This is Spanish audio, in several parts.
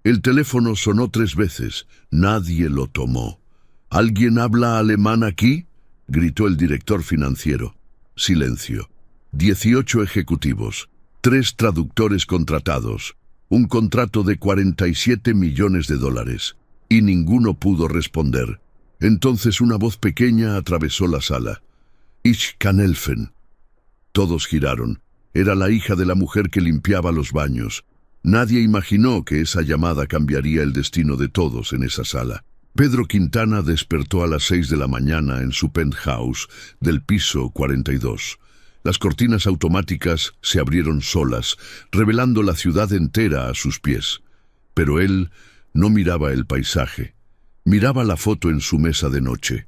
El teléfono sonó 3 veces. Nadie lo tomó. ¿Alguien habla alemán aquí?, gritó el director financiero. Silencio. 18 ejecutivos, 3 traductores contratados, un contrato de $47 millones, y ninguno pudo responder. Entonces una voz pequeña atravesó la sala. Ich kann helfen. Todos giraron. Era la hija de la mujer que limpiaba los baños. Nadie imaginó que esa llamada cambiaría el destino de todos en esa sala. Pedro Quintana despertó a las 6 de la mañana en su penthouse del piso 42. Las cortinas automáticas se abrieron solas, revelando la ciudad entera a sus pies. Pero él no miraba el paisaje. Miraba la foto en su mesa de noche.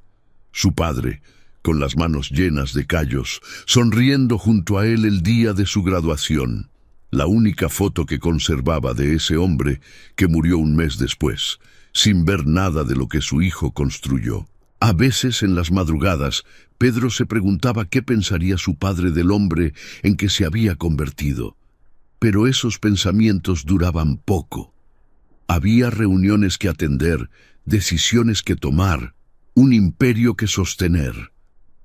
Su padre, con las manos llenas de callos, sonriendo junto a él el día de su graduación. La única foto que conservaba de ese hombre que murió un mes después, sin ver nada de lo que su hijo construyó. A veces, en las madrugadas, Pedro se preguntaba qué pensaría su padre del hombre en que se había convertido. Pero esos pensamientos duraban poco. Había reuniones que atender, decisiones que tomar, un imperio que sostener.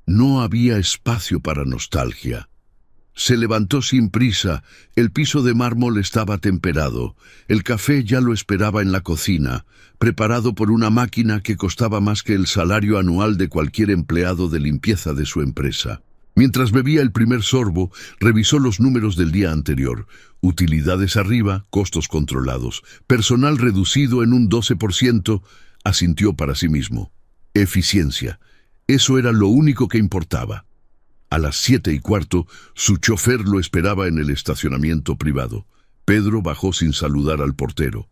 No había espacio para nostalgia. Se levantó sin prisa, el piso de mármol estaba temperado, el café ya lo esperaba en la cocina, preparado por una máquina que costaba más que el salario anual de cualquier empleado de limpieza de su empresa. Mientras bebía el primer sorbo, revisó los números del día anterior. Utilidades arriba, costos controlados, personal reducido en un 12%, asintió para sí mismo. Eficiencia. Eso era lo único que importaba. A las 7:15, su chofer lo esperaba en el estacionamiento privado. Pedro bajó sin saludar al portero.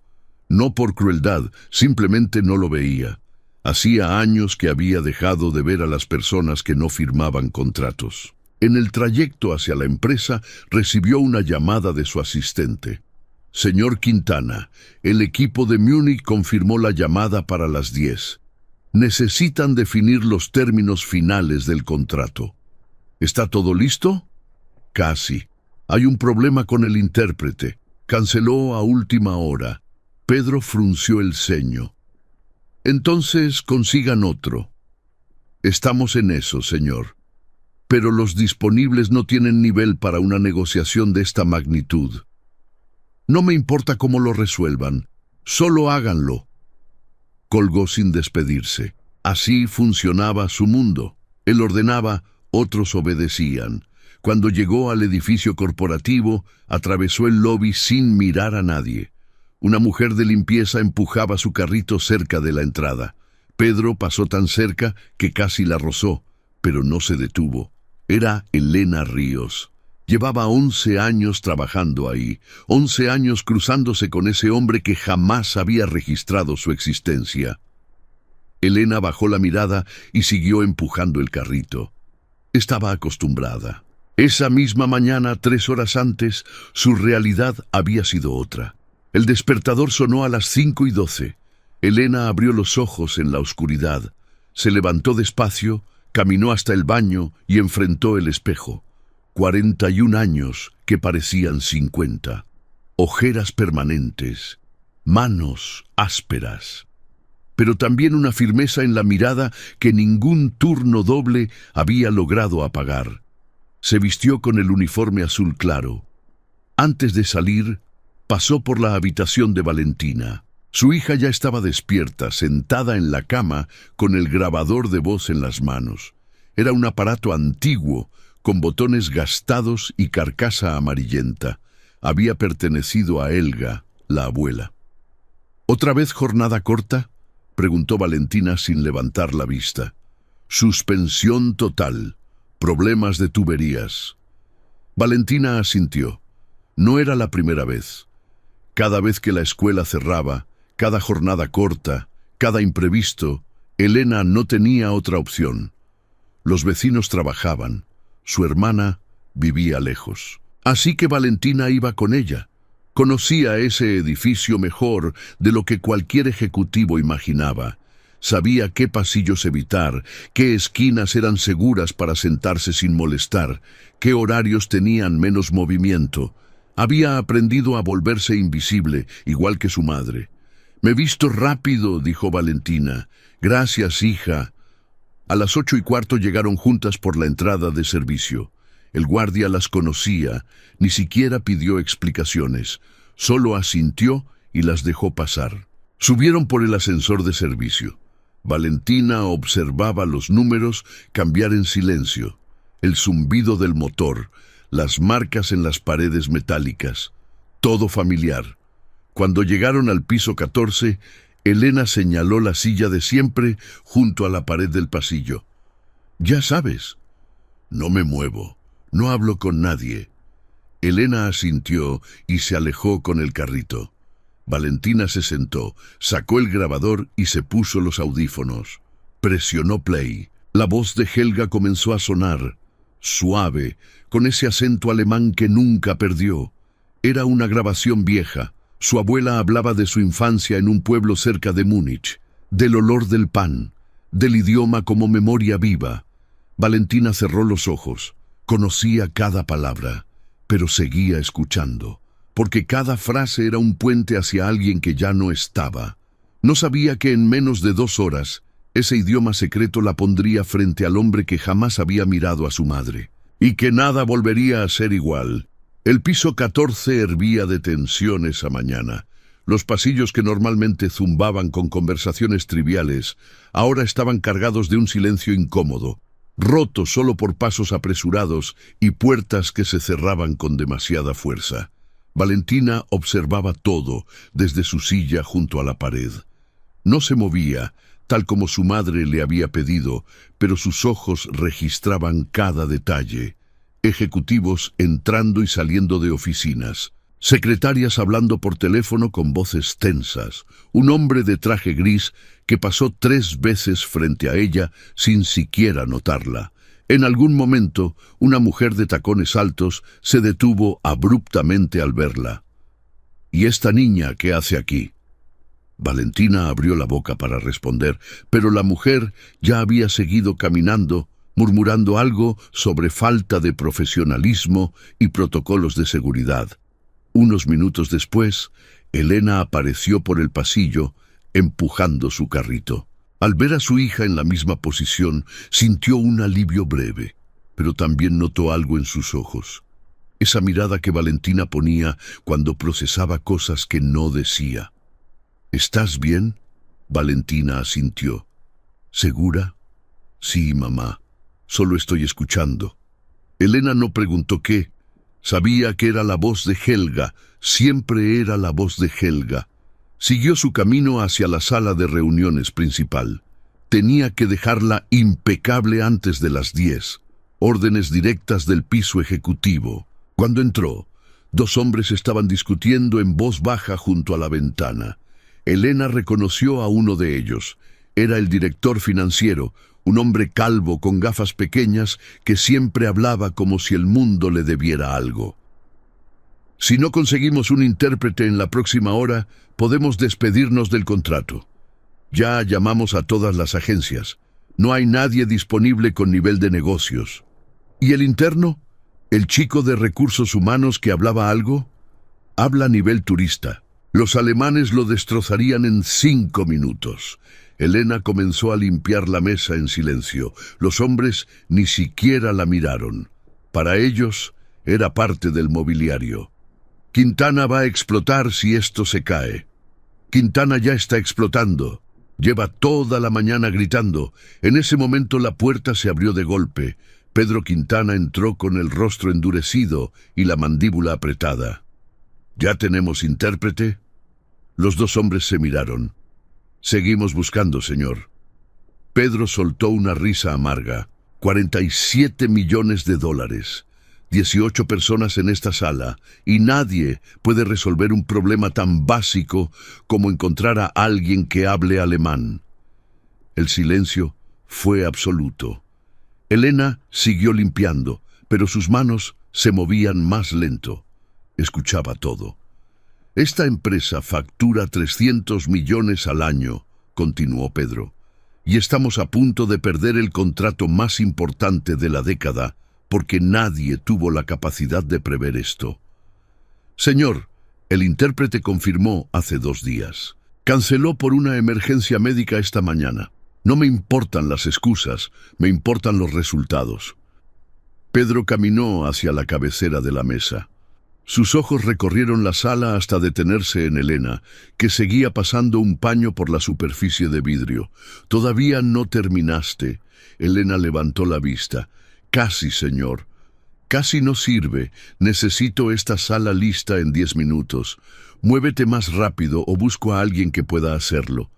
No por crueldad, simplemente no lo veía. Hacía años que había dejado de ver a las personas que no firmaban contratos. En el trayecto hacia la empresa, recibió una llamada de su asistente. Señor Quintana, el equipo de Múnich confirmó la llamada para las 10. Necesitan definir los términos finales del contrato. ¿Está todo listo? Casi. Hay un problema con el intérprete. Canceló a última hora. Pedro frunció el ceño. Entonces consigan otro. Estamos en eso, señor. Pero los disponibles no tienen nivel para una negociación de esta magnitud. No me importa cómo lo resuelvan. Solo háganlo. Colgó sin despedirse. Así funcionaba su mundo. Él ordenaba, otros obedecían. Cuando llegó al edificio corporativo, atravesó el lobby sin mirar a nadie. Una mujer de limpieza empujaba su carrito cerca de la entrada. Pedro pasó tan cerca que casi la rozó, pero no se detuvo. Era Elena Ríos. Llevaba 11 años trabajando ahí, 11 años cruzándose con ese hombre que jamás había registrado su existencia. Elena bajó la mirada y siguió empujando el carrito. Estaba acostumbrada. Esa misma mañana, 3 horas antes, su realidad había sido otra. El despertador sonó a las 5:12. Elena abrió los ojos en la oscuridad. Se levantó despacio, caminó hasta el baño y enfrentó el espejo. 41 años que parecían 50. Ojeras permanentes, manos ásperas, pero también una firmeza en la mirada que ningún turno doble había logrado apagar. Se vistió con el uniforme azul claro. Antes de salir, pasó por la habitación de Valentina. Su hija ya estaba despierta, sentada en la cama, con el grabador de voz en las manos. Era un aparato antiguo, con botones gastados y carcasa amarillenta. Había pertenecido a Elga, la abuela. ¿Otra vez jornada corta?, preguntó Valentina sin levantar la vista. Suspensión total. Problemas de tuberías. Valentina asintió. No era la primera vez. Cada vez que la escuela cerraba, cada jornada corta, cada imprevisto, Elena no tenía otra opción. Los vecinos trabajaban. Su hermana vivía lejos. Así que Valentina iba con ella. Conocía ese edificio mejor de lo que cualquier ejecutivo imaginaba. Sabía qué pasillos evitar, qué esquinas eran seguras para sentarse sin molestar, qué horarios tenían menos movimiento. Había aprendido a volverse invisible, igual que su madre. «Me he visto rápido», dijo Valentina. «Gracias, hija». A las 8:15 llegaron juntas por la entrada de servicio. El guardia las conocía, ni siquiera pidió explicaciones, solo asintió y las dejó pasar. Subieron por el ascensor de servicio. Valentina observaba los números cambiar en silencio, el zumbido del motor, las marcas en las paredes metálicas, todo familiar. Cuando llegaron al piso 14, Elena señaló la silla de siempre junto a la pared del pasillo. «Ya sabes». «No me muevo, no hablo con nadie». Elena asintió y se alejó con el carrito. Valentina se sentó, sacó el grabador y se puso los audífonos. Presionó play. La voz de Helga comenzó a sonar, suave, con ese acento alemán que nunca perdió. Era una grabación vieja. Su abuela hablaba de su infancia en un pueblo cerca de Múnich, del olor del pan, del idioma como memoria viva. Valentina cerró los ojos. Conocía cada palabra, pero seguía escuchando, porque cada frase era un puente hacia alguien que ya no estaba. No sabía que en menos de 2 horas, ese idioma secreto la pondría frente al hombre que jamás había mirado a su madre, y que nada volvería a ser igual. El piso 14 hervía de tensión esa mañana. Los pasillos que normalmente zumbaban con conversaciones triviales, ahora estaban cargados de un silencio incómodo, roto solo por pasos apresurados y puertas que se cerraban con demasiada fuerza. Valentina observaba todo desde su silla junto a la pared. No se movía, tal como su madre le había pedido, pero sus ojos registraban cada detalle. Ejecutivos entrando y saliendo de oficinas, secretarias hablando por teléfono con voces tensas, un hombre de traje gris que pasó 3 veces frente a ella sin siquiera notarla. En algún momento, una mujer de tacones altos se detuvo abruptamente al verla. «¿Y esta niña qué hace aquí?». Valentina abrió la boca para responder, pero la mujer ya había seguido caminando, murmurando algo sobre falta de profesionalismo y protocolos de seguridad. Unos minutos después, Elena apareció por el pasillo, empujando su carrito. Al ver a su hija en la misma posición, sintió un alivio breve, pero también notó algo en sus ojos. Esa mirada que Valentina ponía cuando procesaba cosas que no decía. «¿Estás bien?». Valentina asintió. «¿Segura?». «Sí, mamá. Solo estoy escuchando». Elena no preguntó qué. Sabía que era la voz de Helga, siempre era la voz de Helga. Siguió su camino hacia la sala de reuniones principal. Tenía que dejarla impecable antes de las 10. Órdenes directas del piso ejecutivo. Cuando entró, 2 hombres estaban discutiendo en voz baja junto a la ventana. Elena reconoció a uno de ellos. Era el director financiero, un hombre calvo con gafas pequeñas que siempre hablaba como si el mundo le debiera algo. «Si no conseguimos un intérprete en la próxima hora, podemos despedirnos del contrato. Ya llamamos a todas las agencias. No hay nadie disponible con nivel de negocios». «¿Y el interno? ¿El chico de recursos humanos que hablaba algo?». «Habla a nivel turista. Los alemanes lo destrozarían en 5 minutos». Elena comenzó a limpiar la mesa en silencio. Los hombres ni siquiera la miraron. Para ellos era parte del mobiliario. «Quintana va a explotar si esto se cae». «Quintana ya está explotando. Lleva toda la mañana gritando». En ese momento la puerta se abrió de golpe. Pedro Quintana entró con el rostro endurecido y la mandíbula apretada. «¿Ya tenemos intérprete?». Los 2 hombres se miraron. «Seguimos buscando, señor». Pedro soltó una risa amarga. $47 millones. 18 personas en esta sala, y nadie puede resolver un problema tan básico como encontrar a alguien que hable alemán. El silencio fue absoluto. Elena siguió limpiando, pero sus manos se movían más lento. Escuchaba todo. «Esta empresa factura 300 millones al año», continuó Pedro, «y estamos a punto de perder el contrato más importante de la década porque nadie tuvo la capacidad de prever esto». Señor, el intérprete confirmó hace 2 días. Canceló por una emergencia médica esta mañana. No me importan las excusas, me importan los resultados. Pedro caminó hacia la cabecera de la mesa. Sus ojos recorrieron la sala hasta detenerse en Elena, que seguía pasando un paño por la superficie de vidrio. «Todavía no terminaste». Elena levantó la vista. «Casi, señor. Casi no sirve. Necesito esta sala lista en 10 minutos. Muévete más rápido o busco a alguien que pueda hacerlo».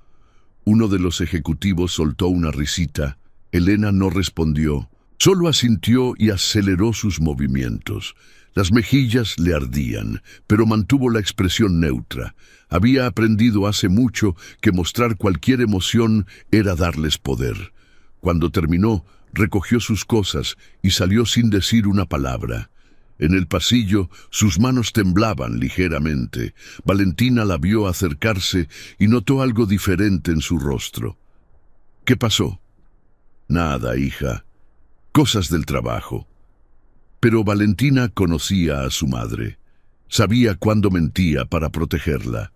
Uno de los ejecutivos soltó una risita. Elena no respondió. Solo asintió y aceleró sus movimientos. Las mejillas le ardían, pero mantuvo la expresión neutra. Había aprendido hace mucho que mostrar cualquier emoción era darles poder. Cuando terminó, recogió sus cosas y salió sin decir una palabra. En el pasillo, sus manos temblaban ligeramente. Valentina la vio acercarse y notó algo diferente en su rostro. «¿Qué pasó?» «Nada, hija. Cosas del trabajo». Pero Valentina conocía a su madre. Sabía cuándo mentía para protegerla.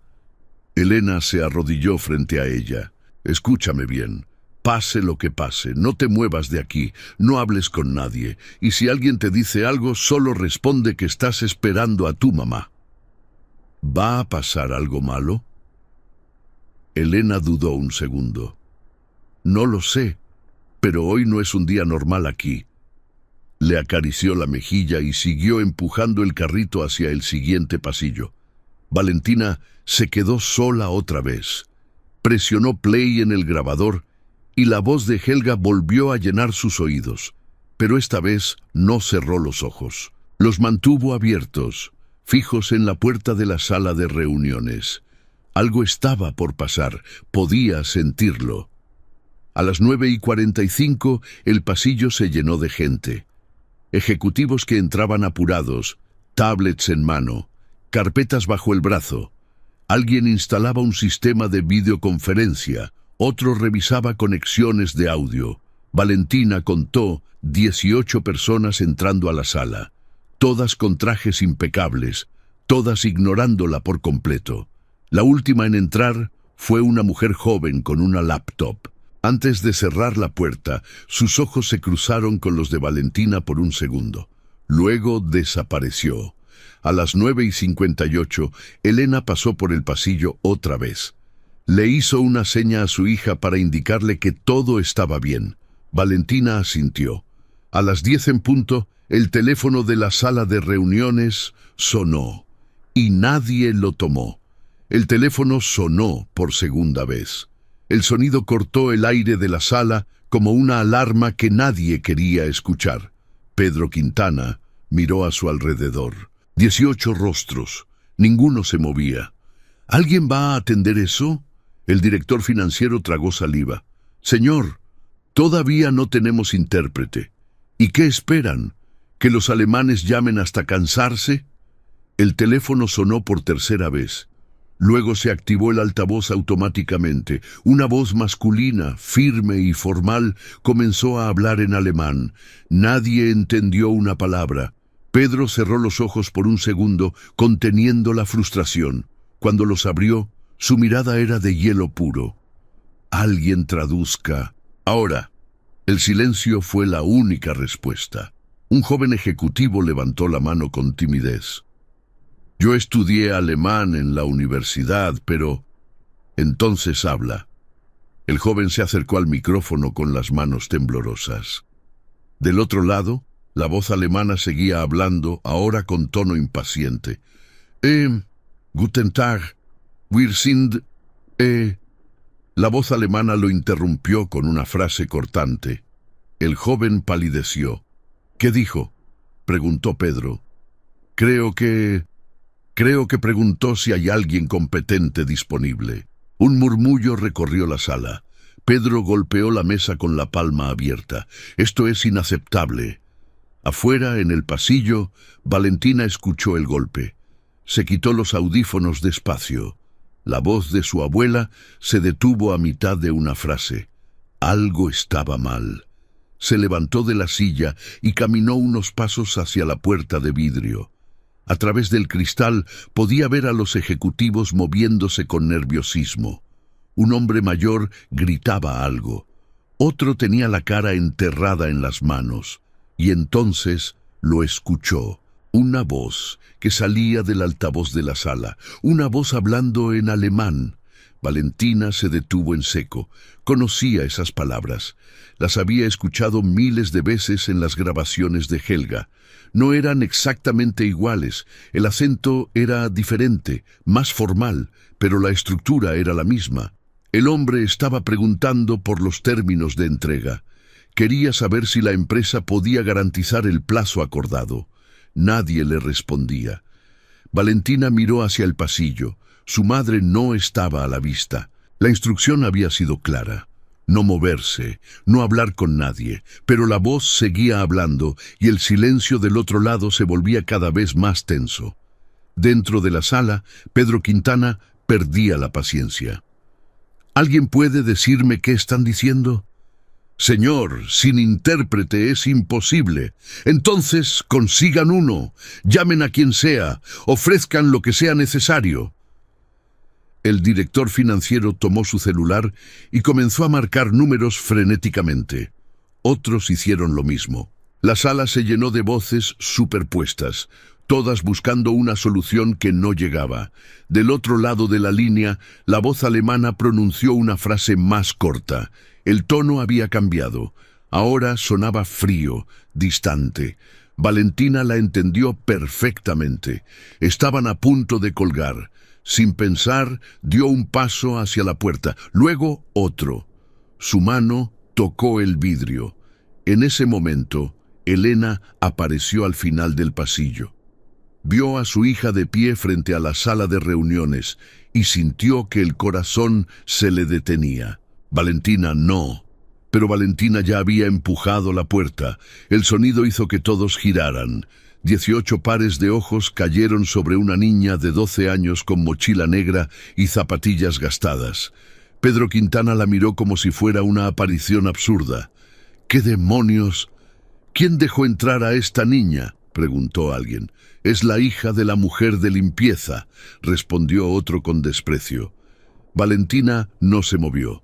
Elena se arrodilló frente a ella. «Escúchame bien. Pase lo que pase, no te muevas de aquí, no hables con nadie, y si alguien te dice algo, solo responde que estás esperando a tu mamá». «¿Va a pasar algo malo?» Elena dudó un segundo. «No lo sé, pero hoy no es un día normal aquí». Le acarició la mejilla y siguió empujando el carrito hacia el siguiente pasillo. Valentina se quedó sola otra vez. Presionó play en el grabador y la voz de Helga volvió a llenar sus oídos. Pero esta vez no cerró los ojos. Los mantuvo abiertos, fijos en la puerta de la sala de reuniones. Algo estaba por pasar, podía sentirlo. A las 9:45 el pasillo se llenó de gente. Ejecutivos que entraban apurados, tablets en mano, carpetas bajo el brazo. Alguien instalaba un sistema de videoconferencia, otro revisaba conexiones de audio. Valentina contó 18 personas entrando a la sala, todas con trajes impecables, todas ignorándola por completo. La última en entrar fue una mujer joven con una laptop. Antes de cerrar la puerta, sus ojos se cruzaron con los de Valentina por un segundo. Luego desapareció. A las 9:58, Elena pasó por el pasillo otra vez. Le hizo una seña a su hija para indicarle que todo estaba bien. Valentina asintió. A las 10 en punto, el teléfono de la sala de reuniones sonó. Y nadie lo tomó. El teléfono sonó por segunda vez. El sonido cortó el aire de la sala como una alarma que nadie quería escuchar. Pedro Quintana miró a su alrededor. 18 rostros. Ninguno se movía. ¿Alguien va a atender eso? El director financiero tragó saliva. «Señor, todavía no tenemos intérprete. ¿Y qué esperan? ¿Que los alemanes llamen hasta cansarse?» El teléfono sonó por tercera vez. Luego se activó el altavoz automáticamente. Una voz masculina, firme y formal, comenzó a hablar en alemán. Nadie entendió una palabra. Pedro cerró los ojos por un segundo, conteniendo la frustración. Cuando los abrió, su mirada era de hielo puro. «Alguien traduzca. Ahora». El silencio fue la única respuesta. Un joven ejecutivo levantó la mano con timidez. «Yo estudié alemán en la universidad, pero...» «Entonces habla». El joven se acercó al micrófono con las manos temblorosas. Del otro lado, la voz alemana seguía hablando, ahora con tono impaciente. Guten Tag, wir sind... La voz alemana lo interrumpió con una frase cortante. El joven palideció. «¿Qué dijo?», preguntó Pedro. Creo que preguntó si hay alguien competente disponible». Un murmullo recorrió la sala. Pedro golpeó la mesa con la palma abierta. «Esto es inaceptable». Afuera, en el pasillo, Valentina escuchó el golpe. Se quitó los audífonos despacio. La voz de su abuela se detuvo a mitad de una frase. Algo estaba mal. Se levantó de la silla y caminó unos pasos hacia la puerta de vidrio. A través del cristal podía ver a los ejecutivos moviéndose con nerviosismo. Un hombre mayor gritaba algo. Otro tenía la cara enterrada en las manos. Y entonces lo escuchó. Una voz que salía del altavoz de la sala. Una voz hablando en alemán. Valentina se detuvo en seco. Conocía esas palabras. Las había escuchado miles de veces en las grabaciones de Helga. No eran exactamente iguales. El acento era diferente, más formal, pero la estructura era la misma. El hombre estaba preguntando por los términos de entrega. Quería saber si la empresa podía garantizar el plazo acordado. Nadie le respondía. Valentina miró hacia el pasillo. Su madre no estaba a la vista. La instrucción había sido clara. No moverse, no hablar con nadie, pero la voz seguía hablando y el silencio del otro lado se volvía cada vez más tenso. Dentro de la sala, Pedro Quintana perdía la paciencia. ¿Alguien puede decirme qué están diciendo? Señor, sin intérprete es imposible. Entonces consigan uno, llamen a quien sea, ofrezcan lo que sea necesario. El director financiero tomó su celular y comenzó a marcar números frenéticamente. Otros hicieron lo mismo. La sala se llenó de voces superpuestas, todas buscando una solución que no llegaba. Del otro lado de la línea, la voz alemana pronunció una frase más corta. El tono había cambiado. Ahora sonaba frío, distante. Valentina la entendió perfectamente. Estaban a punto de colgar. Sin pensar, dio un paso hacia la puerta, luego otro. Su mano tocó el vidrio. En ese momento, Elena apareció al final del pasillo. Vio a su hija de pie frente a la sala de reuniones y sintió que el corazón se le detenía. Valentina no. Pero Valentina ya había empujado la puerta. El sonido hizo que todos giraran. 18 pares de ojos cayeron sobre una niña de 12 años con mochila negra y zapatillas gastadas. Pedro Quintana la miró como si fuera una aparición absurda. ¿Qué demonios? ¿Quién dejó entrar a esta niña?, preguntó alguien. Es la hija de la mujer de limpieza, respondió otro con desprecio. Valentina no se movió.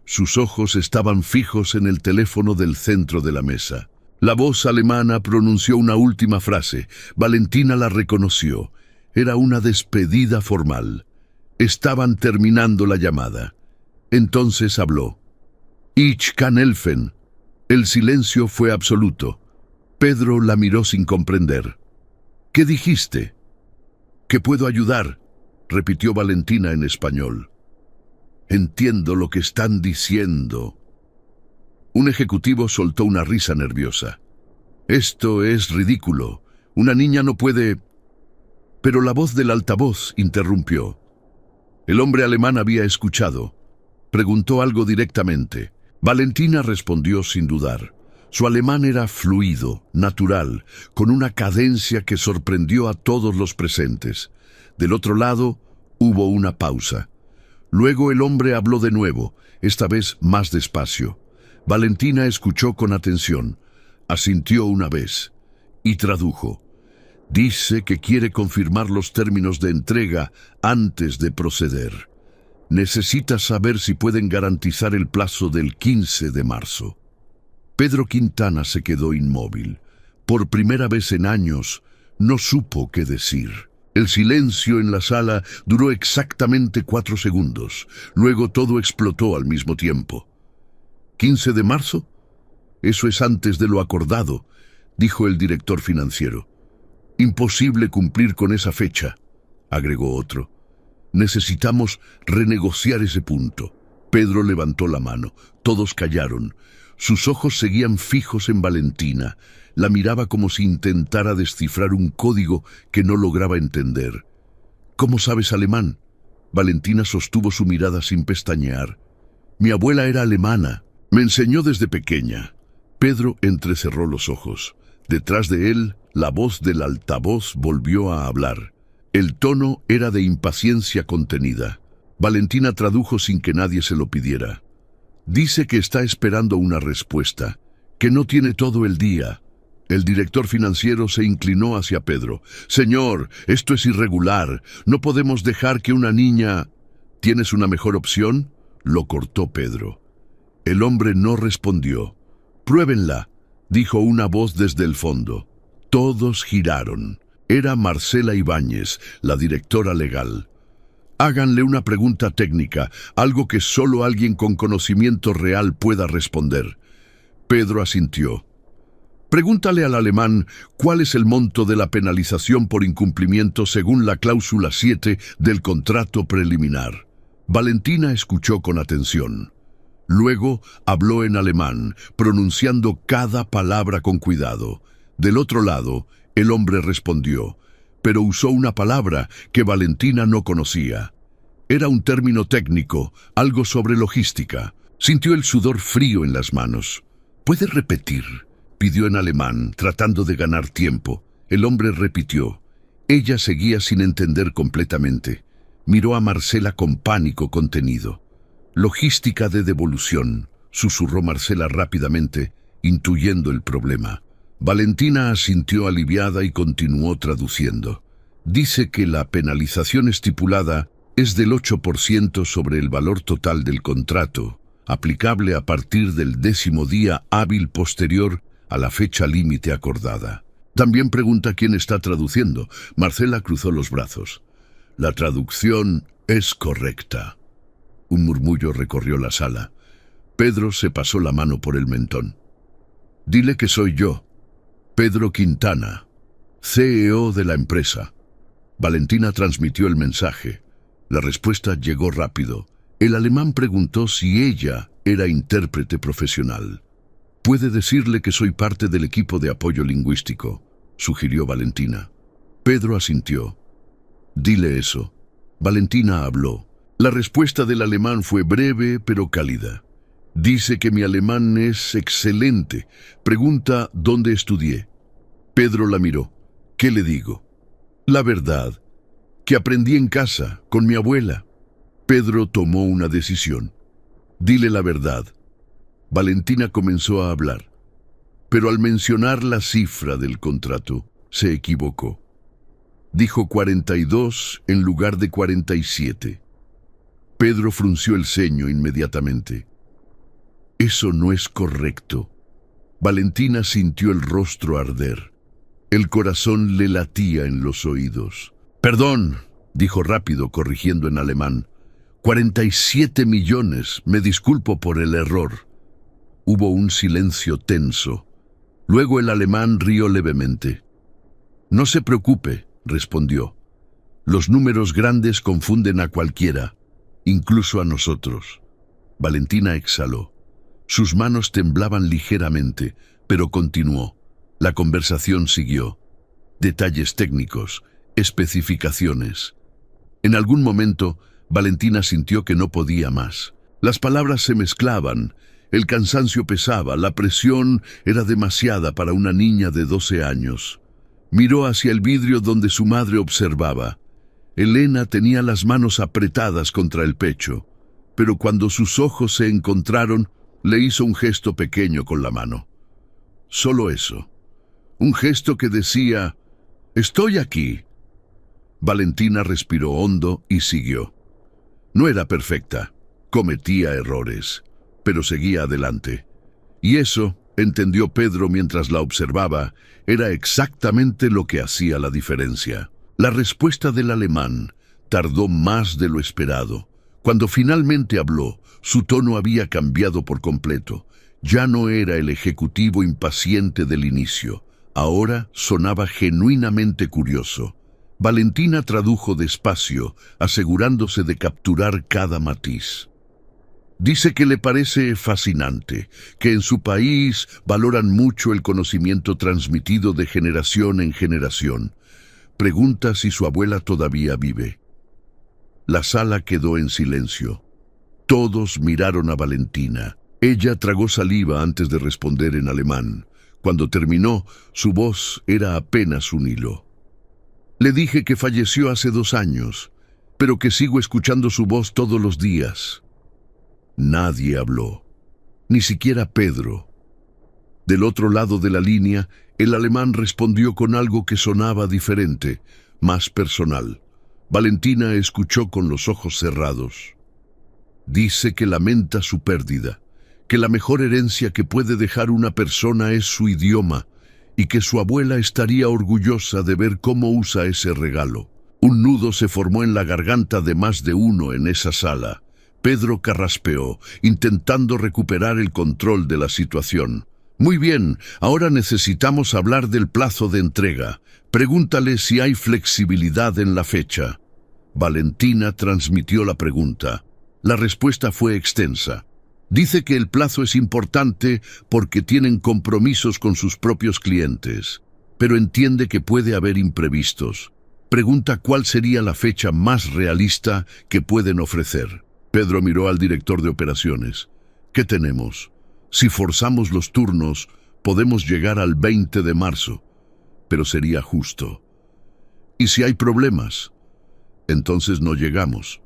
Sus ojos estaban fijos en el teléfono del centro de la mesa. La voz alemana pronunció una última frase. Valentina la reconoció. Era una despedida formal. Estaban terminando la llamada. Entonces habló. Ich kann helfen. El silencio fue absoluto. Pedro la miró sin comprender. ¿Qué dijiste? ¿Qué puedo ayudar?, repitió Valentina en español. Entiendo lo que están diciendo. Un ejecutivo soltó una risa nerviosa. Esto es ridículo. Una niña no puede... Pero la voz del altavoz interrumpió. El hombre alemán había escuchado. Preguntó algo directamente. Valentina respondió sin dudar. Su alemán era fluido, natural, con una cadencia que sorprendió a todos los presentes. Del otro lado, hubo una pausa. Luego el hombre habló de nuevo, esta vez más despacio. Valentina escuchó con atención, asintió una vez y tradujo. Dice que quiere confirmar los términos de entrega antes de proceder. Necesita saber si pueden garantizar el plazo del 15 de marzo. Pedro Quintana se quedó inmóvil. Por primera vez en años, no supo qué decir. El silencio en la sala duró exactamente 4 segundos. Luego todo explotó al mismo tiempo. ¿15 de marzo? Eso es antes de lo acordado, dijo el director financiero. Imposible cumplir con esa fecha, agregó otro. Necesitamos renegociar ese punto. Pedro levantó la mano. Todos callaron. Sus ojos seguían fijos en Valentina. La miraba como si intentara descifrar un código que no lograba entender. ¿Cómo sabes alemán? Valentina sostuvo su mirada sin pestañear. Mi abuela era alemana. Me enseñó desde pequeña. Pedro entrecerró los ojos. Detrás de él, la voz del altavoz volvió a hablar. El tono era de impaciencia contenida. Valentina tradujo sin que nadie se lo pidiera. Dice que está esperando una respuesta, que no tiene todo el día. El director financiero se inclinó hacia Pedro. «Señor, esto es irregular. No podemos dejar que una niña...» «¿Tienes una mejor opción?», lo cortó Pedro. El hombre no respondió. «Pruébenla», dijo una voz desde el fondo. Todos giraron. Era Marcela Ibáñez, la directora legal. «Háganle una pregunta técnica, algo que solo alguien con conocimiento real pueda responder». Pedro asintió. «Pregúntale al alemán cuál es el monto de la penalización por incumplimiento según la cláusula 7 del contrato preliminar». Valentina escuchó con atención. Luego habló en alemán, pronunciando cada palabra con cuidado. Del otro lado, el hombre respondió, pero usó una palabra que Valentina no conocía. Era un término técnico, algo sobre logística. Sintió el sudor frío en las manos. «¿Puede repetir?», pidió en alemán, tratando de ganar tiempo. El hombre repitió. Ella seguía sin entender completamente. Miró a Marcela con pánico contenido. «Logística de devolución», susurró Marcela rápidamente, intuyendo el problema. Valentina asintió aliviada y continuó traduciendo. «Dice que la penalización estipulada es del 8% sobre el valor total del contrato, aplicable a partir del 10º día hábil posterior a la fecha límite acordada». También pregunta quién está traduciendo. Marcela cruzó los brazos. «La traducción es correcta». Un murmullo recorrió la sala. Pedro se pasó la mano por el mentón. «Dile que soy yo, Pedro Quintana, CEO de la empresa». Valentina transmitió el mensaje. La respuesta llegó rápido. El alemán preguntó si ella era intérprete profesional. «Puede decirle que soy parte del equipo de apoyo lingüístico», sugirió Valentina. Pedro asintió. «Dile eso». Valentina habló. La respuesta del alemán fue breve pero cálida. «Dice que mi alemán es excelente. Pregunta dónde estudié». Pedro la miró. «¿Qué le digo?». «La verdad, que aprendí en casa, con mi abuela». Pedro tomó una decisión. «Dile la verdad». Valentina comenzó a hablar, pero al mencionar la cifra del contrato, se equivocó. Dijo 42 en lugar de 47. Pedro frunció el ceño inmediatamente. «Eso no es correcto». Valentina sintió el rostro arder. El corazón le latía en los oídos. «Perdón», dijo rápido, corrigiendo en alemán. 47 millones, me disculpo por el error». Hubo un silencio tenso. Luego el alemán rió levemente. «No se preocupe», respondió. «Los números grandes confunden a cualquiera, incluso a nosotros». Valentina exhaló. Sus manos temblaban ligeramente, pero continuó. La conversación siguió. Detalles técnicos, especificaciones. En algún momento, Valentina sintió que no podía más. Las palabras se mezclaban, el cansancio pesaba, la presión era demasiada para una niña de 12 años. Miró hacia el vidrio donde su madre observaba. Elena tenía las manos apretadas contra el pecho, pero cuando sus ojos se encontraron, le hizo un gesto pequeño con la mano. Solo eso. Un gesto que decía, «Estoy aquí». Valentina respiró hondo y siguió. No era perfecta, cometía errores, pero seguía adelante. Y eso, entendió Pedro mientras la observaba, era exactamente lo que hacía la diferencia. La respuesta del alemán tardó más de lo esperado. Cuando finalmente habló, su tono había cambiado por completo. Ya no era el ejecutivo impaciente del inicio. Ahora sonaba genuinamente curioso. Valentina tradujo despacio, asegurándose de capturar cada matiz. Dice que le parece fascinante, que en su país valoran mucho el conocimiento transmitido de generación en generación. Pregunta si su abuela todavía vive. La sala quedó en silencio. Todos miraron a Valentina. Ella tragó saliva antes de responder en alemán. Cuando terminó, su voz era apenas un hilo. Le dije que falleció hace 2 años, pero que sigo escuchando su voz todos los días. Nadie habló, ni siquiera Pedro. Del otro lado de la línea, el alemán respondió con algo que sonaba diferente, más personal. Valentina escuchó con los ojos cerrados. Dice que lamenta su pérdida, que la mejor herencia que puede dejar una persona es su idioma, y que su abuela estaría orgullosa de ver cómo usa ese regalo. Un nudo se formó en la garganta de más de uno en esa sala. Pedro carraspeó, intentando recuperar el control de la situación. Muy bien, ahora necesitamos hablar del plazo de entrega. Pregúntale si hay flexibilidad en la fecha. Valentina transmitió la pregunta. La respuesta fue extensa. Dice que el plazo es importante porque tienen compromisos con sus propios clientes, pero entiende que puede haber imprevistos. Pregunta cuál sería la fecha más realista que pueden ofrecer. Pedro miró al director de operaciones. ¿Qué tenemos? Si forzamos los turnos, podemos llegar al 20 de marzo, pero sería justo. ¿Y si hay problemas? Entonces no llegamos.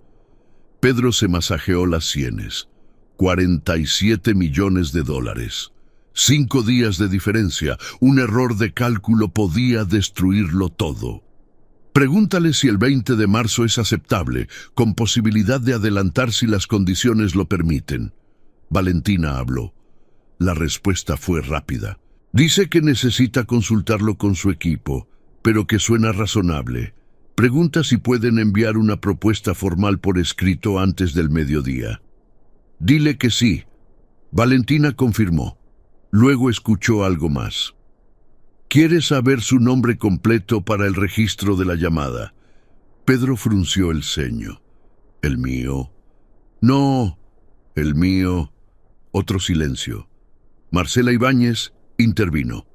Pedro se masajeó las sienes. 47 millones de dólares. 5 días de diferencia. Un error de cálculo podía destruirlo todo. Pregúntale si el 20 de marzo es aceptable, con posibilidad de adelantar si las condiciones lo permiten. Valentina habló. La respuesta fue rápida. Dice que necesita consultarlo con su equipo, pero que suena razonable. Pregunta si pueden enviar una propuesta formal por escrito antes del mediodía. Dile que sí. Valentina confirmó. Luego escuchó algo más. ¿Quiere saber su nombre completo para el registro de la llamada? Pedro frunció el ceño. ¿El mío? No, el mío. Otro silencio. Marcela Ibáñez intervino.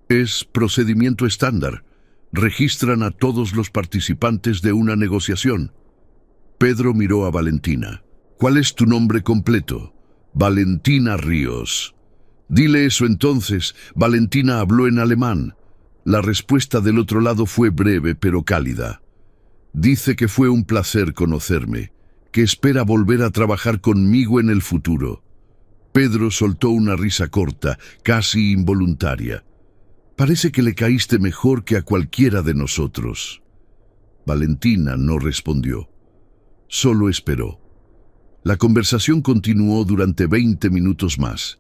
Es procedimiento estándar. Registran a todos los participantes de una negociación. Pedro miró a Valentina. ¿Cuál es tu nombre completo? Valentina Ríos. Dile eso entonces. Valentina habló en alemán. La respuesta del otro lado fue breve pero cálida. Dice que fue un placer conocerme, que espera volver a trabajar conmigo en el futuro. Pedro soltó una risa corta, casi involuntaria. Parece que le caíste mejor que a cualquiera de nosotros. Valentina no respondió. Solo esperó. La conversación continuó durante 20 minutos más.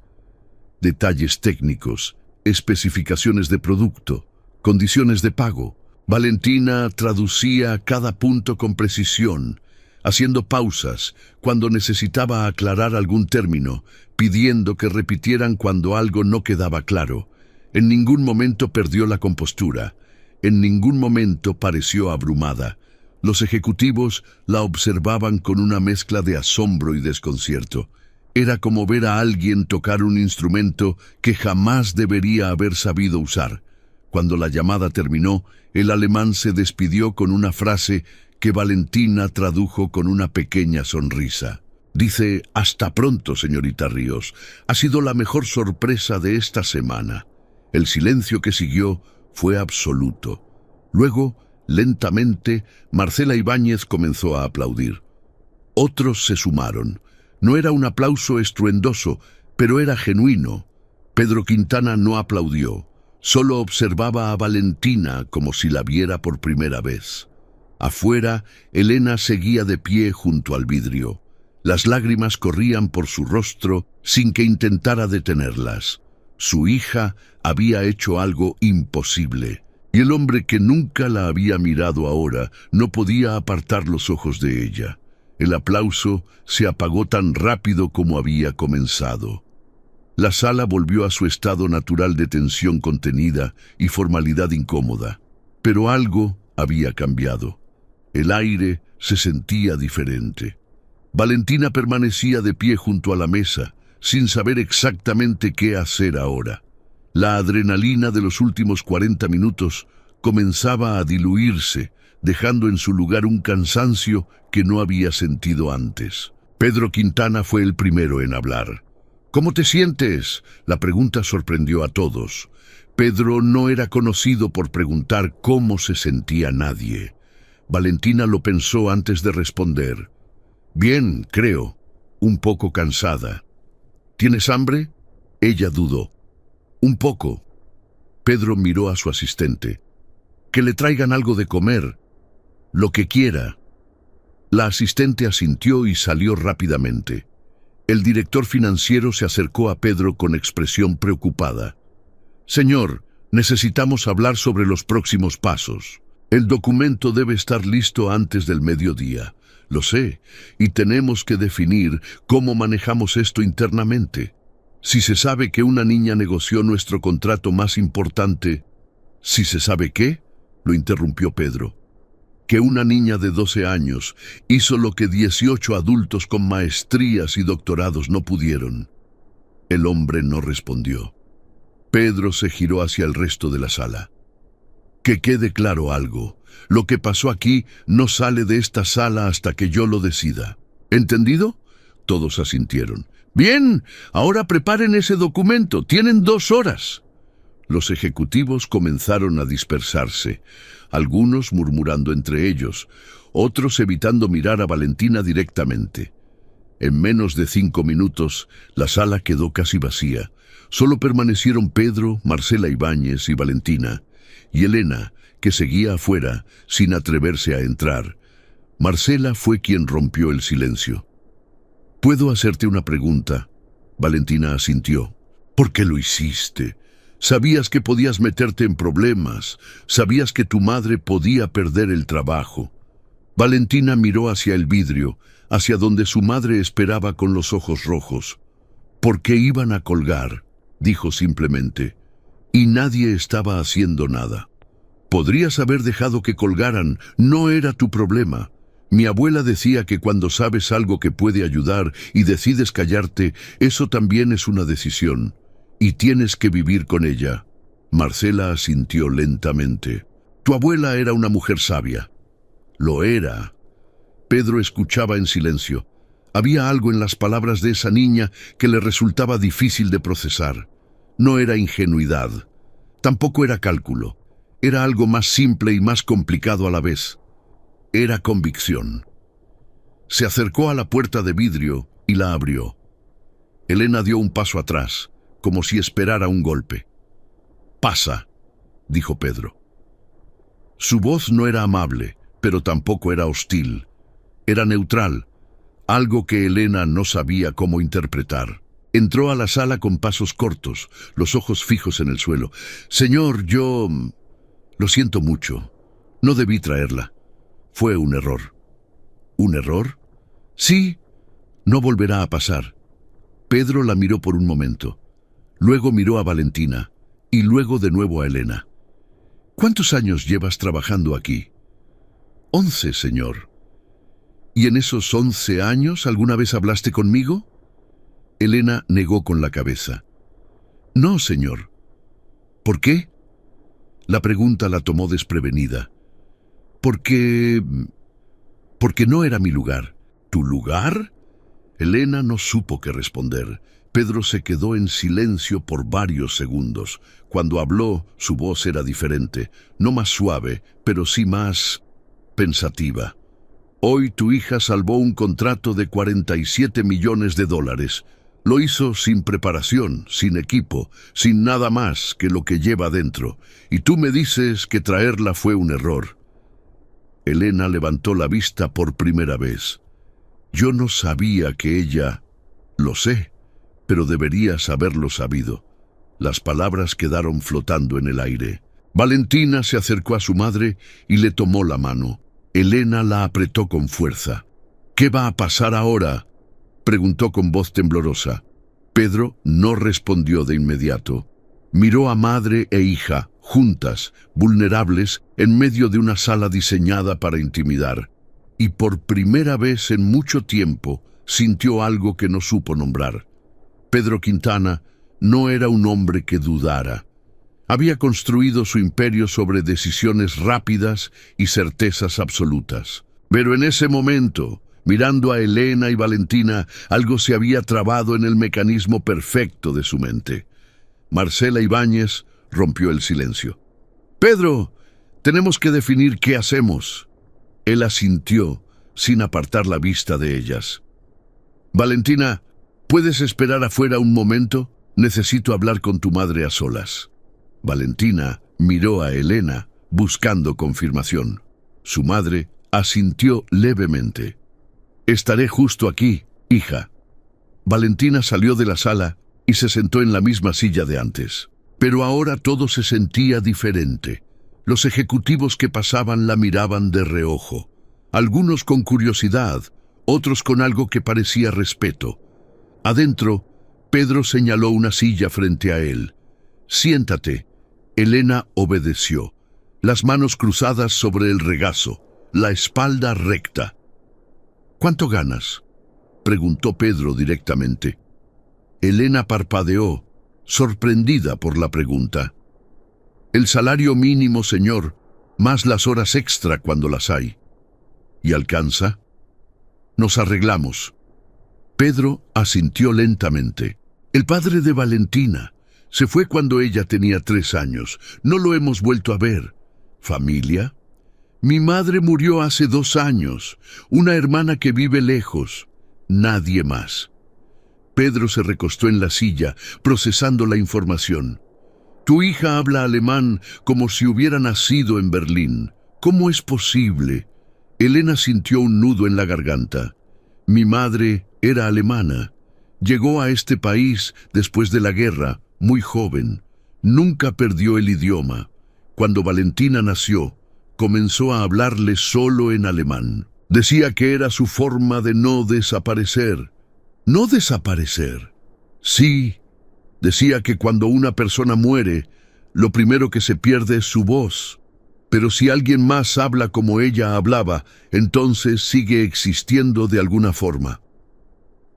Detalles técnicos, especificaciones de producto, condiciones de pago. Valentina traducía cada punto con precisión, haciendo pausas cuando necesitaba aclarar algún término, pidiendo que repitieran cuando algo no quedaba claro. En ningún momento perdió la compostura. En ningún momento pareció abrumada. Los ejecutivos la observaban con una mezcla de asombro y desconcierto. Era como ver a alguien tocar un instrumento que jamás debería haber sabido usar. Cuando la llamada terminó, el alemán se despidió con una frase que Valentina tradujo con una pequeña sonrisa. Dice: «Hasta pronto, señorita Ríos. Ha sido la mejor sorpresa de esta semana». El silencio que siguió fue absoluto. Luego, lentamente, Marcela Ibáñez comenzó a aplaudir. Otros se sumaron. No era un aplauso estruendoso, pero era genuino. Pedro Quintana no aplaudió. Solo observaba a Valentina como si la viera por primera vez. Afuera, Elena seguía de pie junto al vidrio. Las lágrimas corrían por su rostro sin que intentara detenerlas. Su hija había hecho algo imposible, y el hombre que nunca la había mirado ahora no podía apartar los ojos de ella. El aplauso se apagó tan rápido como había comenzado. La sala volvió a su estado natural de tensión contenida y formalidad incómoda. Pero algo había cambiado. El aire se sentía diferente. Valentina permanecía de pie junto a la mesa, sin saber exactamente qué hacer ahora. La adrenalina de los últimos 40 minutos comenzaba a diluirse, dejando en su lugar un cansancio que no había sentido antes. Pedro Quintana fue el primero en hablar. «¿Cómo te sientes?». La pregunta sorprendió a todos. Pedro no era conocido por preguntar cómo se sentía nadie. Valentina lo pensó antes de responder. «Bien, creo. Un poco cansada». «¿Tienes hambre?». Ella dudó. Un poco. Pedro miró a su asistente. Que le traigan algo de comer. Lo que quiera. La asistente asintió y salió rápidamente. El director financiero se acercó a Pedro con expresión preocupada. Señor, necesitamos hablar sobre los próximos pasos. El documento debe estar listo antes del mediodía. Lo sé, y tenemos que definir cómo manejamos esto internamente. Si se sabe que una niña negoció nuestro contrato más importante... ¿Si se sabe qué? Lo interrumpió Pedro. Que una niña de 12 años hizo lo que 18 adultos con maestrías y doctorados no pudieron. El hombre no respondió. Pedro se giró hacia el resto de la sala. Que quede claro algo. Lo que pasó aquí no sale de esta sala hasta que yo lo decida. ¿Entendido? Todos asintieron. Bien, ahora preparen ese documento. Tienen 2 horas. Los ejecutivos comenzaron a dispersarse, algunos murmurando entre ellos, otros evitando mirar a Valentina directamente. En menos de 5 minutos, la sala quedó casi vacía. Solo permanecieron Pedro, Marcela Ibáñez y Valentina, y Elena, que seguía afuera, sin atreverse a entrar. Marcela fue quien rompió el silencio. ¿Puedo hacerte una pregunta? Valentina asintió. ¿Por qué lo hiciste? Sabías que podías meterte en problemas, sabías que tu madre podía perder el trabajo. Valentina miró hacia el vidrio, hacia donde su madre esperaba con los ojos rojos. ¿Por qué iban a colgar? Dijo simplemente. Y nadie estaba haciendo nada. Podrías haber dejado que colgaran, no era tu problema. Mi abuela decía que cuando sabes algo que puede ayudar y decides callarte, eso también es una decisión. Y tienes que vivir con ella. Marcela asintió lentamente. Tu abuela era una mujer sabia. Lo era. Pedro escuchaba en silencio. Había algo en las palabras de esa niña que le resultaba difícil de procesar. No era ingenuidad. Tampoco era cálculo. Era algo más simple y más complicado a la vez. Era convicción. Se acercó a la puerta de vidrio y la abrió. Elena dio un paso atrás, como si esperara un golpe. «Pasa», dijo Pedro. Su voz no era amable, pero tampoco era hostil. Era neutral, algo que Elena no sabía cómo interpretar. Entró a la sala con pasos cortos, los ojos fijos en el suelo. «Señor, yo... lo siento mucho. No debí traerla. Fue un error». «¿Un error?» «Sí, no volverá a pasar». Pedro la miró por un momento. Luego miró a Valentina y luego de nuevo a Elena. «¿Cuántos años llevas trabajando aquí?» «11, señor». «¿Y en esos 11 años alguna vez hablaste conmigo?» Elena negó con la cabeza. «No, señor». «¿Por qué?» La pregunta la tomó desprevenida. Porque no era mi lugar». «¿Tu lugar?» Elena no supo qué responder. Pedro se quedó en silencio por varios segundos. Cuando habló, su voz era diferente, no más suave, pero sí más pensativa. «Hoy tu hija salvó un contrato de $47 millones. Lo hizo sin preparación, sin equipo, sin nada más que lo que lleva dentro. Y tú me dices que traerla fue un error». Elena levantó la vista por primera vez. «Yo no sabía que ella...» «Lo sé, pero deberías haberlo sabido». Las palabras quedaron flotando en el aire. Valentina se acercó a su madre y le tomó la mano. Elena la apretó con fuerza. «¿Qué va a pasar ahora?», preguntó con voz temblorosa. Pedro no respondió de inmediato. Miró a madre e hija, juntas, vulnerables, en medio de una sala diseñada para intimidar. Y por primera vez en mucho tiempo sintió algo que no supo nombrar. Pedro Quintana no era un hombre que dudara. Había construido su imperio sobre decisiones rápidas y certezas absolutas. Pero en ese momento, mirando a Elena y Valentina, algo se había trabado en el mecanismo perfecto de su mente. Marcela Ibáñez rompió el silencio. «Pedro, tenemos que definir qué hacemos». Él asintió, sin apartar la vista de ellas. «Valentina, ¿puedes esperar afuera un momento?». Necesito hablar con tu madre a solas. Valentina miró a Elena, buscando confirmación. Su madre asintió levemente. Estaré justo aquí, hija. Valentina salió de la sala y se sentó en la misma silla de antes. Pero ahora todo se sentía diferente. Los ejecutivos que pasaban la miraban de reojo. Algunos con curiosidad, otros con algo que parecía respeto. Adentro, Pedro señaló una silla frente a él. «Siéntate». Elena obedeció, las manos cruzadas sobre el regazo, la espalda recta. «¿Cuánto ganas?», preguntó Pedro directamente. Elena parpadeó, sorprendida por la pregunta. «El salario mínimo, señor, más las horas extra cuando las hay». «¿Y alcanza?». «Nos arreglamos». Pedro asintió lentamente. «El padre de Valentina se fue cuando ella tenía 3 años. No lo hemos vuelto a ver». «¿Familia?». «Mi madre murió hace 2 años. Una hermana que vive lejos. Nadie más». Pedro se recostó en la silla, procesando la información. «Tu hija habla alemán como si hubiera nacido en Berlín. ¿Cómo es posible?». Elena sintió un nudo en la garganta. «Mi madre era alemana. Llegó a este país después de la guerra, muy joven. Nunca perdió el idioma. Cuando Valentina nació, comenzó a hablarle solo en alemán. Decía que era su forma de no desaparecer». «¿No desaparecer?». «Sí». Decía que cuando una persona muere, lo primero que se pierde es su voz. Pero si alguien más habla como ella hablaba, entonces sigue existiendo de alguna forma».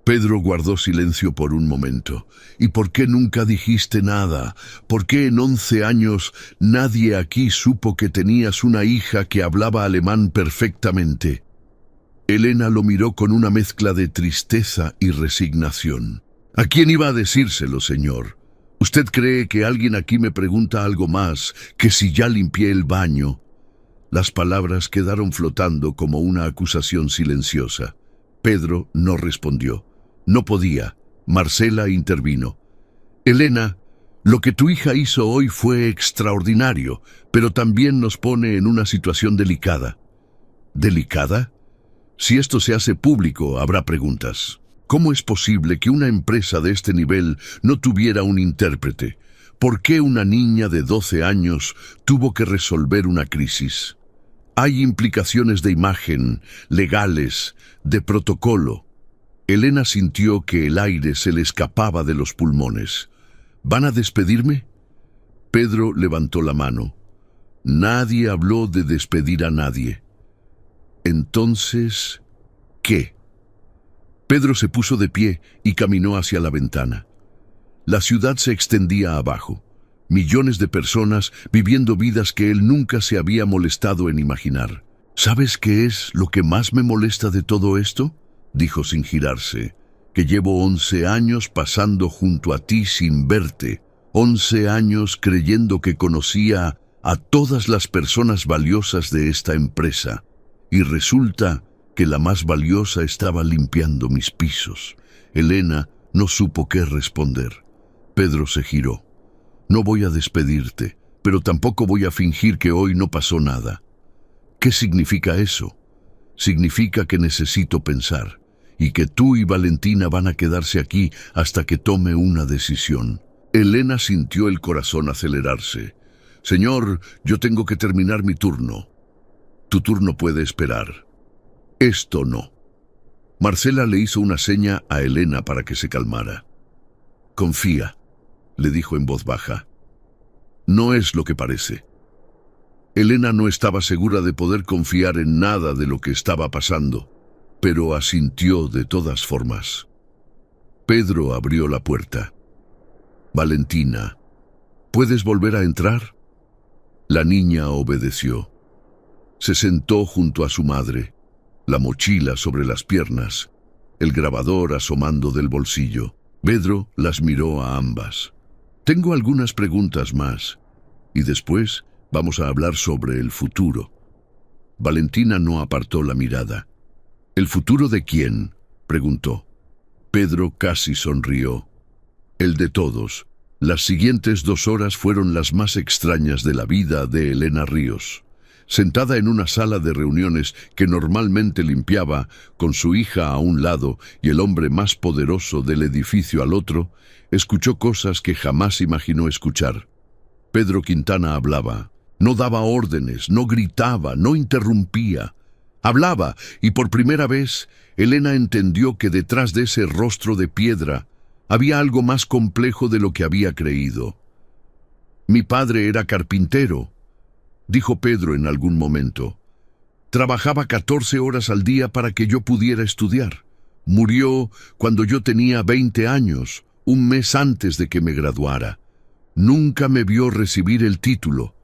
Pedro guardó silencio por un momento. «¿Y por qué nunca dijiste nada? ¿Por qué en 11 años nadie aquí supo que tenías una hija que hablaba alemán perfectamente?». Elena lo miró con una mezcla de tristeza y resignación. «¿A quién iba a decírselo, señor? ¿Usted cree que alguien aquí me pregunta algo más que si ya limpié el baño?». Las palabras quedaron flotando como una acusación silenciosa. Pedro no respondió. No podía. Marcela intervino. «Elena, lo que tu hija hizo hoy fue extraordinario, pero también nos pone en una situación delicada». «¿Delicada?». «Si esto se hace público, habrá preguntas. ¿Cómo es posible que una empresa de este nivel no tuviera un intérprete? ¿Por qué una niña de 12 años tuvo que resolver una crisis? Hay implicaciones de imagen, legales, de protocolo». Elena sintió que el aire se le escapaba de los pulmones. «¿Van a despedirme?». Pedro levantó la mano. «Nadie habló de despedir a nadie». «Entonces, ¿qué?». Pedro se puso de pie y caminó hacia la ventana. La ciudad se extendía abajo. Millones de personas viviendo vidas que él nunca se había molestado en imaginar. «¿Sabes qué es lo que más me molesta de todo esto?», dijo sin girarse. «Que llevo 11 años pasando junto a ti sin verte. 11 años creyendo que conocía a todas las personas valiosas de esta empresa. Y resulta que la más valiosa estaba limpiando mis pisos». Elena no supo qué responder. Pedro se giró. «No voy a despedirte, pero tampoco voy a fingir que hoy no pasó nada». «¿Qué significa eso?». «Significa que necesito pensar, y que tú y Valentina van a quedarse aquí hasta que tome una decisión». Elena sintió el corazón acelerarse. «Señor, yo tengo que terminar mi turno». «Tu turno puede esperar». «Esto no». Marcela le hizo una seña a Elena para que se calmara. «Confía», le dijo en voz baja. «No es lo que parece». Elena no estaba segura de poder confiar en nada de lo que estaba pasando, pero asintió de todas formas. Pedro abrió la puerta. «Valentina, ¿puedes volver a entrar?». La niña obedeció. Se sentó junto a su madre, la mochila sobre las piernas, el grabador asomando del bolsillo. Pedro las miró a ambas. «Tengo algunas preguntas más, y después vamos a hablar sobre el futuro». Valentina no apartó la mirada. «¿El futuro de quién?», preguntó. Pedro casi sonrió. El de todos. Las siguientes 2 horas fueron las más extrañas de la vida de Elena Ríos. Sentada en una sala de reuniones que normalmente limpiaba, con su hija a un lado y el hombre más poderoso del edificio al otro, escuchó cosas que jamás imaginó escuchar. Pedro Quintana hablaba. No daba órdenes, no gritaba, no interrumpía. Hablaba, y por primera vez, Elena entendió que detrás de ese rostro de piedra había algo más complejo de lo que había creído. «Mi padre era carpintero», dijo Pedro en algún momento. «Trabajaba 14 horas al día para que yo pudiera estudiar. Murió cuando yo tenía 20 años, un mes antes de que me graduara. Nunca me vio recibir el título».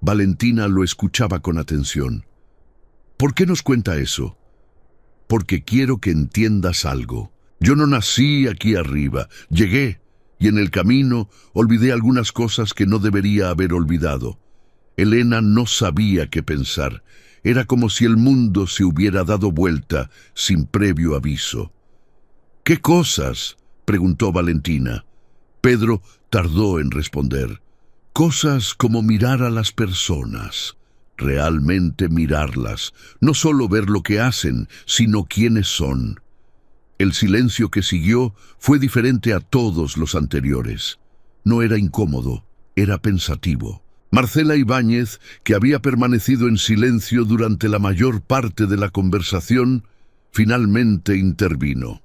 Valentina lo escuchaba con atención. «¿Por qué nos cuenta eso?» «Porque quiero que entiendas algo. Yo no nací aquí arriba, llegué, y en el camino olvidé algunas cosas que no debería haber olvidado». Elena no sabía qué pensar. Era como si el mundo se hubiera dado vuelta sin previo aviso. «¿Qué cosas?», preguntó Valentina. Pedro tardó en responder. «Cosas como mirar a las personas, realmente mirarlas, no solo ver lo que hacen, sino quiénes son». El silencio que siguió fue diferente a todos los anteriores. No era incómodo, era pensativo. Marcela Ibáñez, que había permanecido en silencio durante la mayor parte de la conversación, finalmente intervino.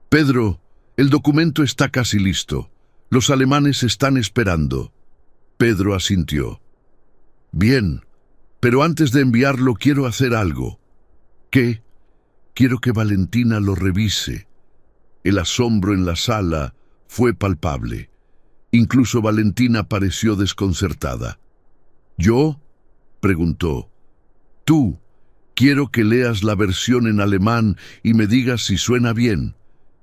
«Pedro, el documento está casi listo. Los alemanes están esperando». Pedro asintió. «Bien, pero antes de enviarlo quiero hacer algo». «¿Qué?» «Quiero que Valentina lo revise». El asombro en la sala fue palpable. Incluso Valentina pareció desconcertada. «¿Yo?», preguntó. «Tú. Quiero que leas la versión en alemán y me digas si suena bien,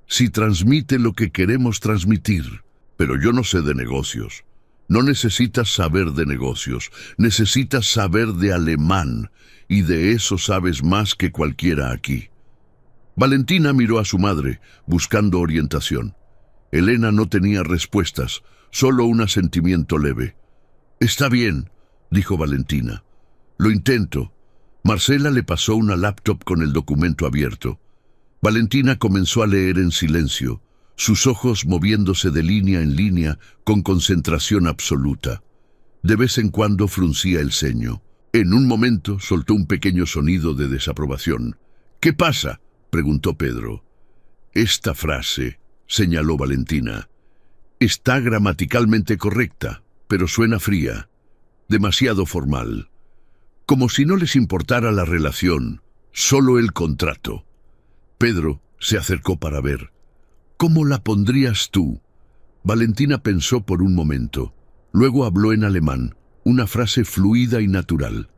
si transmite lo que queremos transmitir». «Pero yo no sé de negocios». «No necesitas saber de negocios, necesitas saber de alemán, y de eso sabes más que cualquiera aquí». Valentina miró a su madre, buscando orientación. Elena no tenía respuestas, solo un asentimiento leve. «Está bien», dijo Valentina. «Lo intento». Marcela le pasó una laptop con el documento abierto. Valentina comenzó a leer en silencio, sus ojos moviéndose de línea en línea con concentración absoluta. De vez en cuando fruncía el ceño. En un momento soltó un pequeño sonido de desaprobación. «¿Qué pasa?», preguntó Pedro. «Esta frase», señaló Valentina, «está gramaticalmente correcta, pero suena fría, demasiado formal. Como si no les importara la relación, solo el contrato». Pedro se acercó para ver. «¿Cómo la pondrías tú?». Valentina pensó por un momento. Luego habló en alemán, una frase fluida y natural.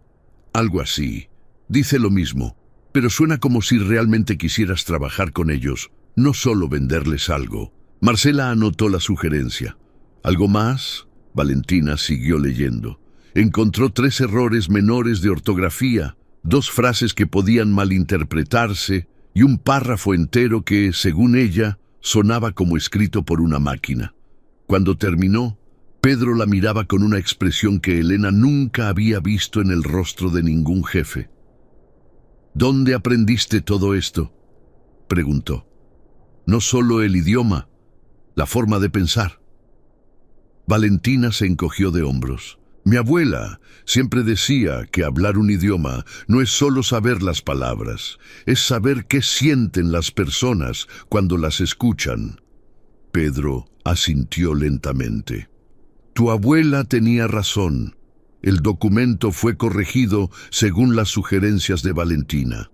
«Algo así. Dice lo mismo, pero suena como si realmente quisieras trabajar con ellos, no solo venderles algo». Marcela anotó la sugerencia. «¿Algo más?». Valentina siguió leyendo. Encontró 3 errores menores de ortografía, 2 frases que podían malinterpretarse y un párrafo entero que, según ella, sonaba como escrito por una máquina. Cuando terminó, Pedro la miraba con una expresión que Elena nunca había visto en el rostro de ningún jefe. «¿Dónde aprendiste todo esto?», preguntó. «No solo el idioma, la forma de pensar». Valentina se encogió de hombros. «Mi abuela siempre decía que hablar un idioma no es solo saber las palabras, es saber qué sienten las personas cuando las escuchan». Pedro asintió lentamente. «Tu abuela tenía razón. El documento fue corregido según las sugerencias de Valentina».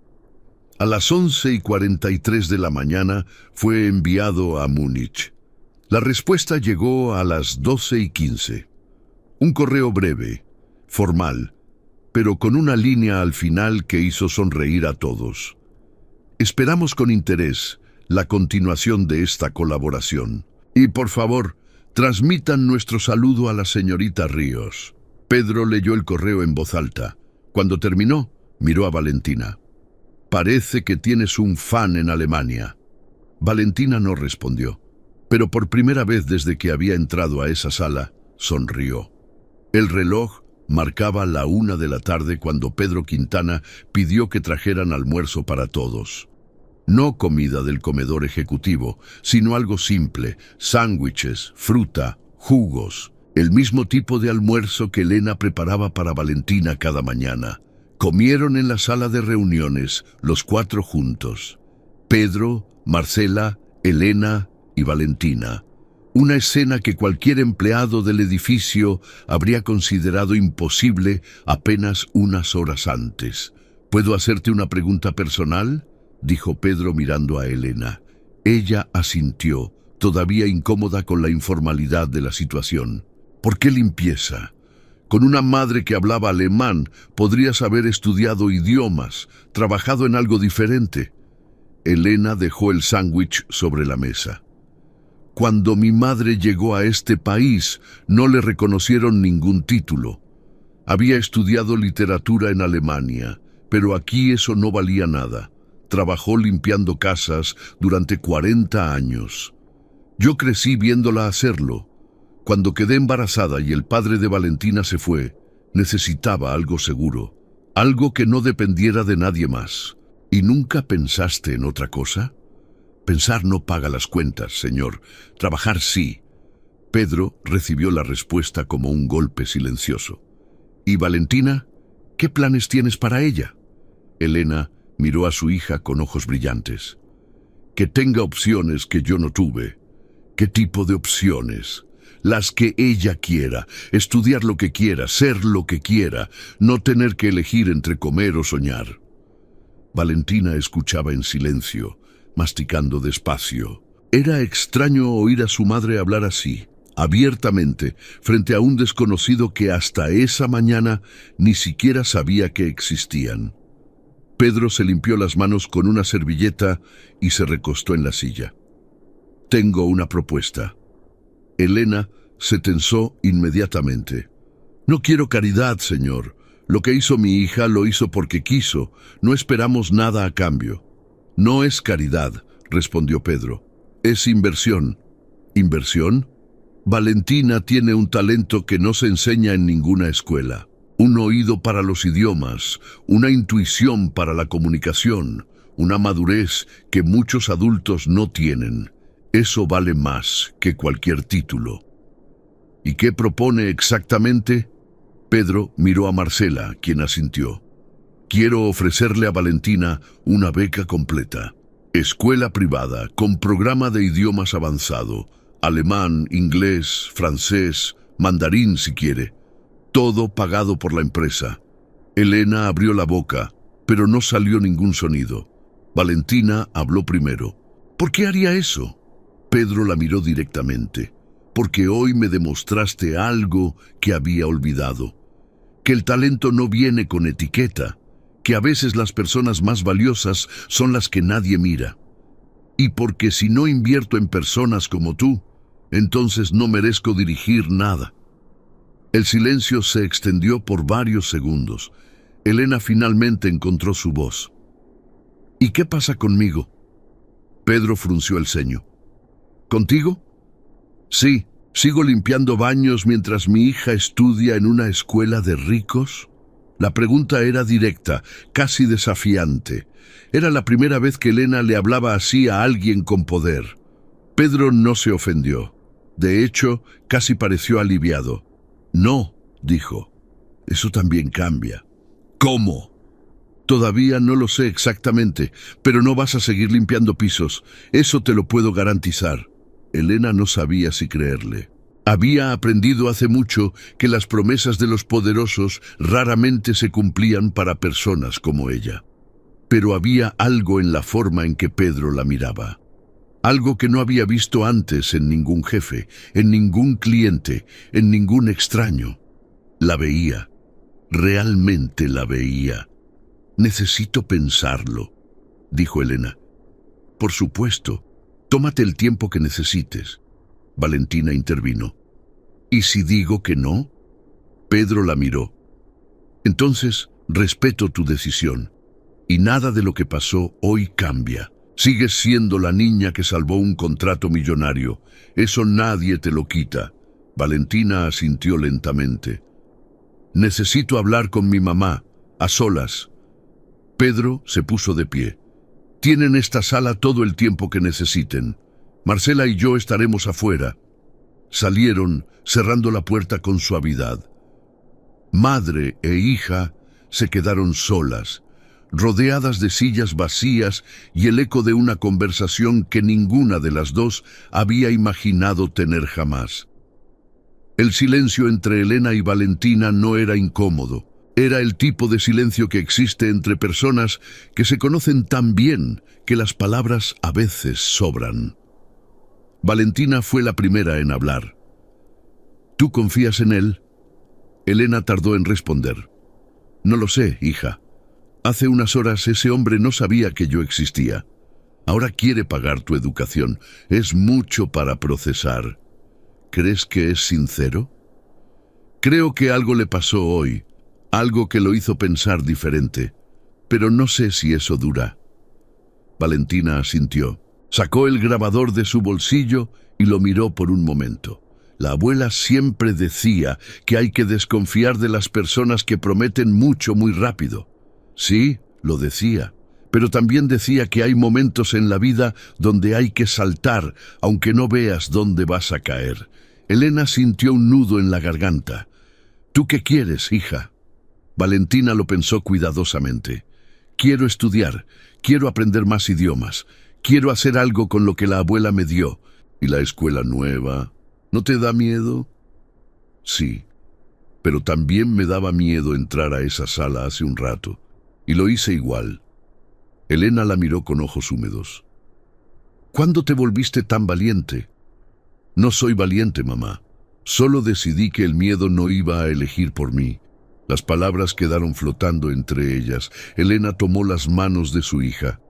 A las 11:43 de la mañana fue enviado a Múnich. La respuesta llegó a las 12:15. Un correo breve, formal, pero con una línea al final que hizo sonreír a todos. «Esperamos con interés la continuación de esta colaboración. Y por favor, transmitan nuestro saludo a la señorita Ríos». Pedro leyó el correo en voz alta. Cuando terminó, miró a Valentina. «Parece que tienes un fan en Alemania». Valentina no respondió. pero por primera vez desde que había entrado a esa sala, sonrió. El reloj marcaba la 1 de la tarde cuando Pedro Quintana pidió que trajeran almuerzo para todos. No comida del comedor ejecutivo, sino algo simple, sándwiches, fruta, jugos, el mismo tipo de almuerzo que Elena preparaba para Valentina cada mañana. Comieron en la sala de reuniones, los 4 juntos. Pedro, Marcela, Elena y Valentina. Una escena que cualquier empleado del edificio habría considerado imposible apenas unas horas antes. ¿Puedo hacerte una pregunta personal?, dijo Pedro mirando a Elena. Ella asintió, todavía incómoda con la informalidad de la situación. ¿Por qué limpieza? Con una madre que hablaba alemán, podrías haber estudiado idiomas, trabajado en algo diferente. Elena dejó el sándwich sobre la mesa. Cuando mi madre llegó a este país, no le reconocieron ningún título. Había estudiado literatura en Alemania, pero aquí eso no valía nada. Trabajó limpiando casas durante 40 años. Yo crecí viéndola hacerlo. Cuando quedé embarazada y el padre de Valentina se fue, necesitaba algo seguro, algo que no dependiera de nadie más. ¿Y nunca pensaste en otra cosa? Pensar no paga las cuentas, señor. Trabajar sí. Pedro recibió la respuesta como un golpe silencioso. ¿Y Valentina? ¿Qué planes tienes para ella? Elena miró a su hija con ojos brillantes. Que tenga opciones que yo no tuve. ¿Qué tipo de opciones? Las que ella quiera, estudiar lo que quiera, ser lo que quiera, no tener que elegir entre comer o soñar. Valentina escuchaba en silencio, masticando despacio. Era extraño oír a su madre hablar así, abiertamente, frente a un desconocido que hasta esa mañana ni siquiera sabía que existían. Pedro se limpió las manos con una servilleta y se recostó en la silla. Tengo una propuesta. Elena se tensó inmediatamente. No quiero caridad, señor. Lo que hizo mi hija lo hizo porque quiso. No esperamos nada a cambio. No es caridad, respondió Pedro. Es inversión. ¿Inversión? Valentina tiene un talento que no se enseña en ninguna escuela. Un oído para los idiomas, una intuición para la comunicación, una madurez que muchos adultos no tienen. Eso vale más que cualquier título. ¿Y qué propone exactamente? Pedro miró a Marcela, quien asintió. Quiero ofrecerle a Valentina una beca completa. Escuela privada, con programa de idiomas avanzado. Alemán, inglés, francés, mandarín si quiere. Todo pagado por la empresa. Elena abrió la boca, pero no salió ningún sonido. Valentina habló primero. ¿Por qué haría eso? Pedro la miró directamente. Porque hoy me demostraste algo que había olvidado. Que el talento no viene con etiqueta. Que a veces las personas más valiosas son las que nadie mira. Y porque si no invierto en personas como tú, entonces no merezco dirigir nada. El silencio se extendió por varios segundos. Elena finalmente encontró su voz. ¿Y qué pasa conmigo? Pedro frunció el ceño. ¿Contigo? Sí, ¿sigo limpiando baños mientras mi hija estudia en una escuela de ricos? La pregunta era directa, casi desafiante. Era la primera vez que Elena le hablaba así a alguien con poder. Pedro no se ofendió. De hecho, casi pareció aliviado. No, dijo. Eso también cambia. ¿Cómo? Todavía no lo sé exactamente, pero no vas a seguir limpiando pisos. Eso te lo puedo garantizar. Elena no sabía si creerle. Había aprendido hace mucho que las promesas de los poderosos raramente se cumplían para personas como ella. Pero había algo en la forma en que Pedro la miraba. Algo que no había visto antes en ningún jefe, en ningún cliente, en ningún extraño. La veía. Realmente la veía. Necesito pensarlo, dijo Elena. Por supuesto. Tómate el tiempo que necesites. Valentina intervino. ¿Y si digo que no? Pedro la miró. Entonces, respeto tu decisión. Y nada de lo que pasó hoy cambia. Sigues siendo la niña que salvó un contrato millonario. Eso nadie te lo quita. Valentina asintió lentamente. Necesito hablar con mi mamá, a solas. Pedro se puso de pie. Tienen esta sala todo el tiempo que necesiten. Marcela y yo estaremos afuera. Salieron, cerrando la puerta con suavidad. Madre e hija se quedaron solas, rodeadas de sillas vacías y el eco de una conversación que ninguna de las dos había imaginado tener jamás. El silencio entre Elena y Valentina no era incómodo. Era el tipo de silencio que existe entre personas que se conocen tan bien que las palabras a veces sobran. Valentina fue la primera en hablar. ¿Tú confías en él? Elena tardó en responder. No lo sé, hija. Hace unas horas ese hombre no sabía que yo existía. Ahora quiere pagar tu educación. Es mucho para procesar. ¿Crees que es sincero? Creo que algo le pasó hoy, algo que lo hizo pensar diferente, pero no sé si eso dura. Valentina asintió. Sacó el grabador de su bolsillo y lo miró por un momento. La abuela siempre decía que hay que desconfiar de las personas que prometen mucho muy rápido. Sí, lo decía, pero también decía que hay momentos en la vida donde hay que saltar, aunque no veas dónde vas a caer. Elena sintió un nudo en la garganta. ¿Tú qué quieres, hija? Valentina lo pensó cuidadosamente. Quiero estudiar, quiero aprender más idiomas, quiero hacer algo con lo que la abuela me dio. ¿Y la escuela nueva? ¿No te da miedo? Sí, pero también me daba miedo entrar a esa sala hace un rato, y lo hice igual. Elena la miró con ojos húmedos. ¿Cuándo te volviste tan valiente? No soy valiente, mamá. Solo decidí que el miedo no iba a elegir por mí. Las palabras quedaron flotando entre ellas. Elena tomó las manos de su hija.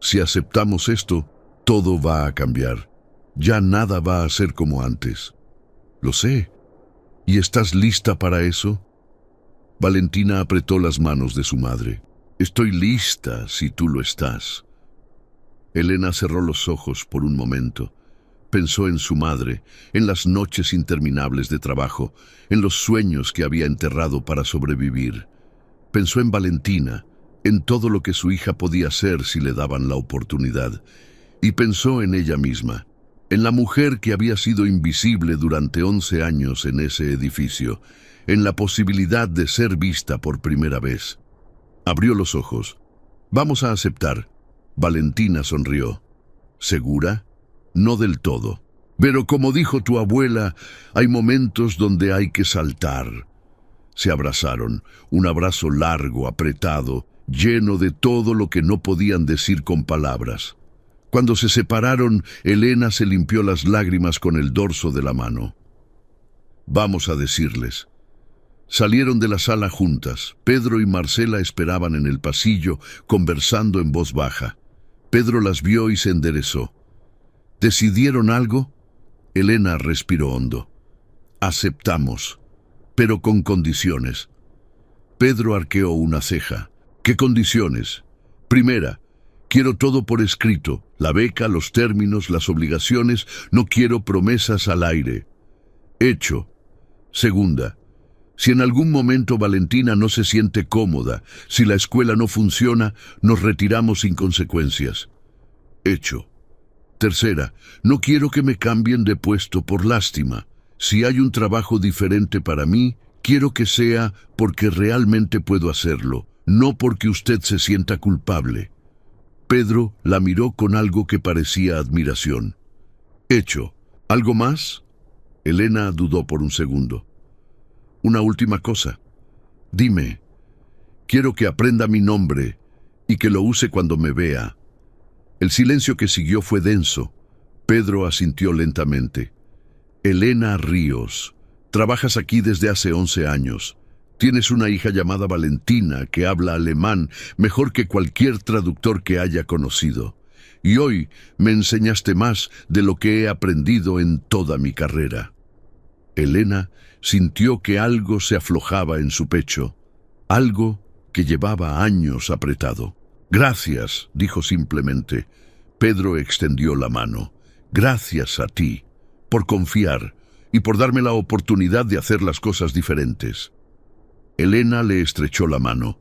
Si aceptamos esto, todo va a cambiar. Ya nada va a ser como antes. Lo sé. ¿Y estás lista para eso? Valentina apretó las manos de su madre. Estoy lista si tú lo estás. Elena cerró los ojos por un momento. Pensó en su madre, en las noches interminables de trabajo, en los sueños que había enterrado para sobrevivir. Pensó en Valentina, en todo lo que su hija podía ser si le daban la oportunidad. Y pensó en ella misma, en la mujer que había sido invisible durante 11 años en ese edificio, en la posibilidad de ser vista por primera vez. Abrió los ojos. Vamos a aceptar. Valentina sonrió. ¿Segura? No del todo. Pero como dijo tu abuela, hay momentos donde hay que saltar. Se abrazaron, un abrazo largo, apretado, lleno de todo lo que no podían decir con palabras. Cuando se separaron, Elena se limpió las lágrimas con el dorso de la mano. Vamos a decirles. Salieron de la sala juntas. Pedro y Marcela esperaban en el pasillo, conversando en voz baja. Pedro las vio y se enderezó. ¿Decidieron algo? Elena respiró hondo. Aceptamos, pero con condiciones. Pedro arqueó una ceja. ¿Qué condiciones? Primera, quiero todo por escrito. La beca, los términos, las obligaciones. No quiero promesas al aire. Hecho. Segunda, si en algún momento Valentina no se siente cómoda, si la escuela no funciona, nos retiramos sin consecuencias. Hecho. Tercera, no quiero que me cambien de puesto por lástima. Si hay un trabajo diferente para mí, quiero que sea porque realmente puedo hacerlo, no porque usted se sienta culpable. Pedro la miró con algo que parecía admiración. Hecho. ¿Algo más? Elena dudó por un segundo. Una última cosa. Dime, quiero que aprenda mi nombre y que lo use cuando me vea. El silencio que siguió fue denso. Pedro asintió lentamente. Elena Ríos, trabajas aquí desde hace 11 años. Tienes una hija llamada Valentina que habla alemán mejor que cualquier traductor que haya conocido. Y hoy me enseñaste más de lo que he aprendido en toda mi carrera. Elena sintió que algo se aflojaba en su pecho, algo que llevaba años apretado. Gracias, dijo simplemente, Pedro extendió la mano. Gracias a ti, por confiar y por darme la oportunidad de hacer las cosas diferentes. Elena le estrechó la mano.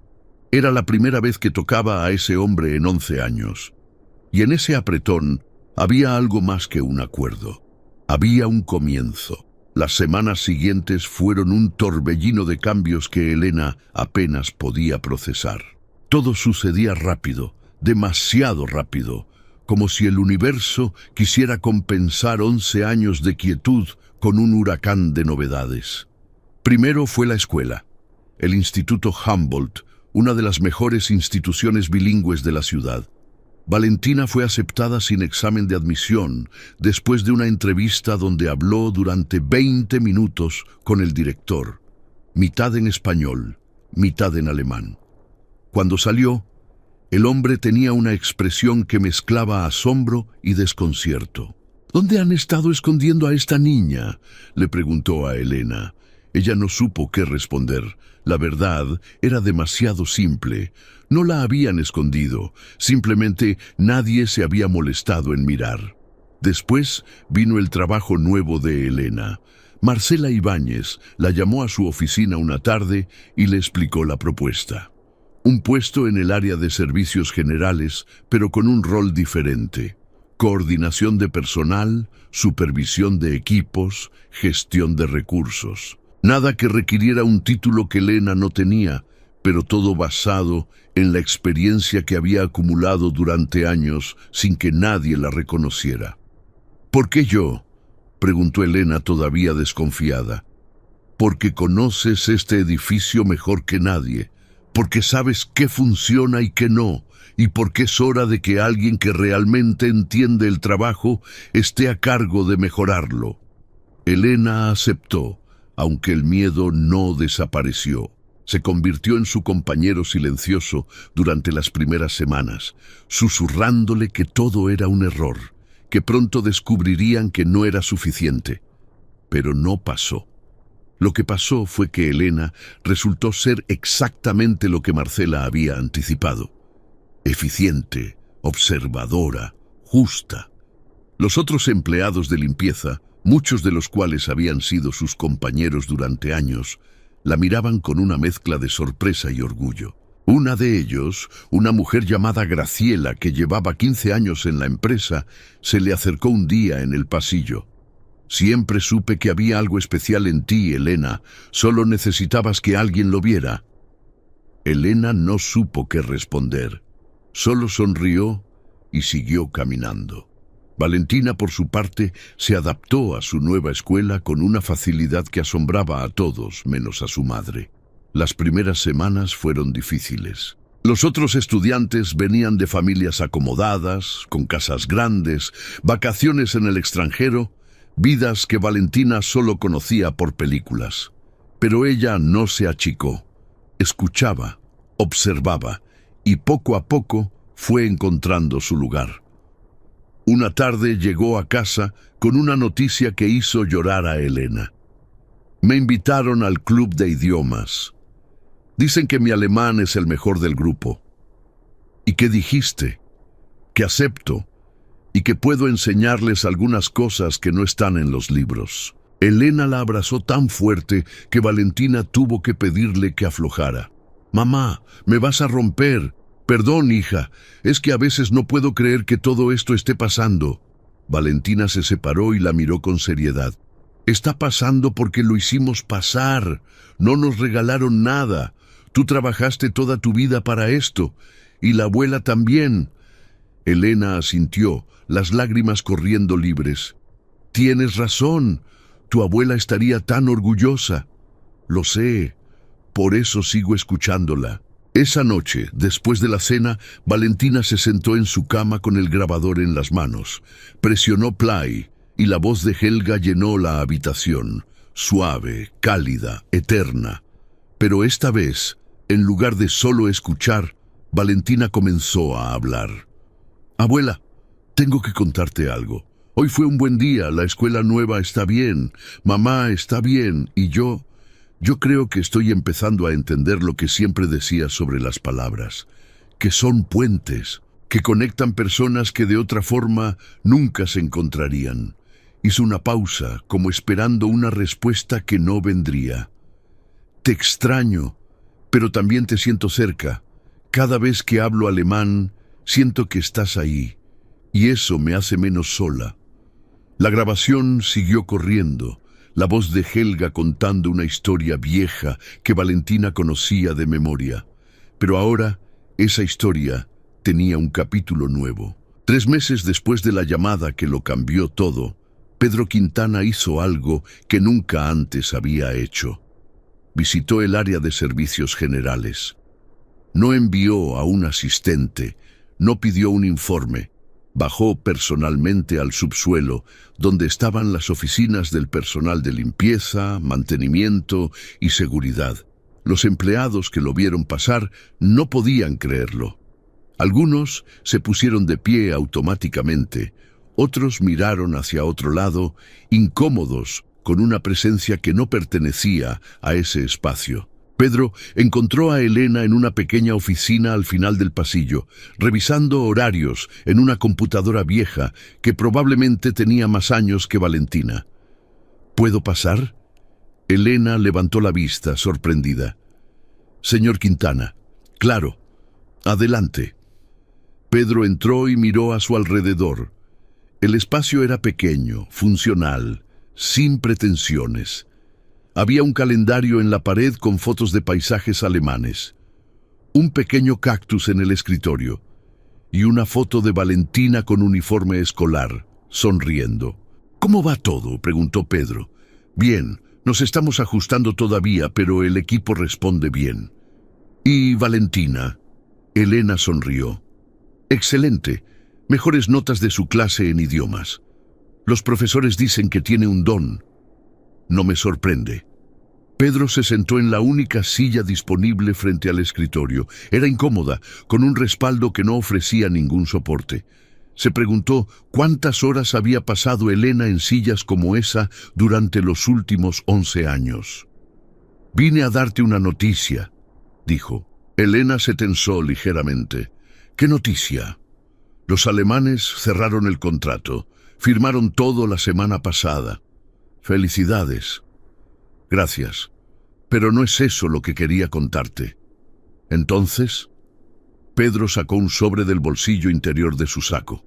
Era la primera vez que tocaba a ese hombre en 11 años. Y en ese apretón había algo más que un acuerdo. Había un comienzo. Las semanas siguientes fueron un torbellino de cambios que Elena apenas podía procesar. Todo sucedía rápido, demasiado rápido, como si el universo quisiera compensar 11 años de quietud con un huracán de novedades. Primero fue la escuela, el Instituto Humboldt, una de las mejores instituciones bilingües de la ciudad. Valentina fue aceptada sin examen de admisión, después de una entrevista donde habló durante 20 minutos con el director, mitad en español, mitad en alemán. Cuando salió, el hombre tenía una expresión que mezclaba asombro y desconcierto. «¿Dónde han estado escondiendo a esta niña?», le preguntó a Elena. Ella no supo qué responder. La verdad era demasiado simple. No la habían escondido, simplemente nadie se había molestado en mirar. Después vino el trabajo nuevo de Elena. Marcela Ibáñez la llamó a su oficina una tarde y le explicó la propuesta. Un puesto en el área de servicios generales, pero con un rol diferente. Coordinación de personal, supervisión de equipos, gestión de recursos. Nada que requiriera un título que Elena no tenía, pero todo basado en la experiencia que había acumulado durante años sin que nadie la reconociera. «¿Por qué yo?», preguntó Elena todavía desconfiada. «Porque conoces este edificio mejor que nadie, porque sabes qué funciona y qué no, y porque es hora de que alguien que realmente entiende el trabajo esté a cargo de mejorarlo». Elena aceptó, aunque el miedo no desapareció. Se convirtió en su compañero silencioso durante las primeras semanas, susurrándole que todo era un error, que pronto descubrirían que no era suficiente. Pero no pasó. Lo que pasó fue que Elena resultó ser exactamente lo que Marcela había anticipado. Eficiente, observadora, justa. Los otros empleados de limpieza, muchos de los cuales habían sido sus compañeros durante años, la miraban con una mezcla de sorpresa y orgullo. Una de ellos, una mujer llamada Graciela, que llevaba 15 años en la empresa, se le acercó un día en el pasillo. «Siempre supe que había algo especial en ti, Elena. Solo necesitabas que alguien lo viera». Elena no supo qué responder. Solo sonrió y siguió caminando. Valentina, por su parte, se adaptó a su nueva escuela con una facilidad que asombraba a todos, menos a su madre. Las primeras semanas fueron difíciles. Los otros estudiantes venían de familias acomodadas, con casas grandes, vacaciones en el extranjero, vidas que Valentina solo conocía por películas. Pero ella no se achicó. Escuchaba, observaba, y poco a poco fue encontrando su lugar. Una tarde llegó a casa con una noticia que hizo llorar a Elena. «Me invitaron al club de idiomas. Dicen que mi alemán es el mejor del grupo. ¿Y qué dijiste? Que acepto y que puedo enseñarles algunas cosas que no están en los libros». Elena la abrazó tan fuerte que Valentina tuvo que pedirle que aflojara. «Mamá, me vas a romper. Perdón, hija, es que a veces no puedo creer que todo esto esté pasando». Valentina se separó y la miró con seriedad. «Está pasando porque lo hicimos pasar. No nos regalaron nada. Tú trabajaste toda tu vida para esto. Y la abuela también». Elena asintió, las lágrimas corriendo libres. «Tienes razón. Tu abuela estaría tan orgullosa». «Lo sé. Por eso sigo escuchándola». Esa noche, después de la cena, Valentina se sentó en su cama con el grabador en las manos. Presionó play y la voz de Helga llenó la habitación, suave, cálida, eterna. Pero esta vez, en lugar de solo escuchar, Valentina comenzó a hablar. «Abuela, tengo que contarte algo. Hoy fue un buen día, la escuela nueva está bien, mamá está bien y yo creo que estoy empezando a entender lo que siempre decía sobre las palabras, que son puentes, que conectan personas que de otra forma nunca se encontrarían. Hizo una pausa, como esperando una respuesta que no vendría. Te extraño, pero también te siento cerca. Cada vez que hablo alemán, siento que estás ahí, y eso me hace menos sola. La grabación siguió corriendo, la voz de Helga contando una historia vieja que Valentina conocía de memoria. Pero ahora, esa historia tenía un capítulo nuevo. 3 meses después de la llamada que lo cambió todo, Pedro Quintana hizo algo que nunca antes había hecho. Visitó el área de servicios generales. No envió a un asistente, no pidió un informe. Bajó personalmente al subsuelo, donde estaban las oficinas del personal de limpieza, mantenimiento y seguridad. Los empleados que lo vieron pasar no podían creerlo. Algunos se pusieron de pie automáticamente, otros miraron hacia otro lado, incómodos, con una presencia que no pertenecía a ese espacio. Pedro encontró a Elena en una pequeña oficina al final del pasillo, revisando horarios en una computadora vieja que probablemente tenía más años que Valentina. ¿Puedo pasar? Elena levantó la vista, sorprendida. Señor Quintana. Claro. Adelante. Pedro entró y miró a su alrededor. El espacio era pequeño, funcional, sin pretensiones. Había un calendario en la pared con fotos de paisajes alemanes, un pequeño cactus en el escritorio y una foto de Valentina con uniforme escolar, sonriendo. ¿Cómo va todo?, preguntó Pedro. Bien, nos estamos ajustando todavía, pero el equipo responde bien. ¿Y Valentina? Elena sonrió. Excelente, mejores notas de su clase en idiomas. Los profesores dicen que tiene un don. No me sorprende. Pedro se sentó en la única silla disponible frente al escritorio. Era incómoda, con un respaldo que no ofrecía ningún soporte. Se preguntó cuántas horas había pasado Elena en sillas como esa durante los últimos 11 años. «Vine a darte una noticia», dijo. Elena se tensó ligeramente. «¿Qué noticia?» «Los alemanes cerraron el contrato. Firmaron todo la semana pasada. Felicidades». «Gracias. Pero no es eso lo que quería contarte». «¿Entonces?» Pedro sacó un sobre del bolsillo interior de su saco.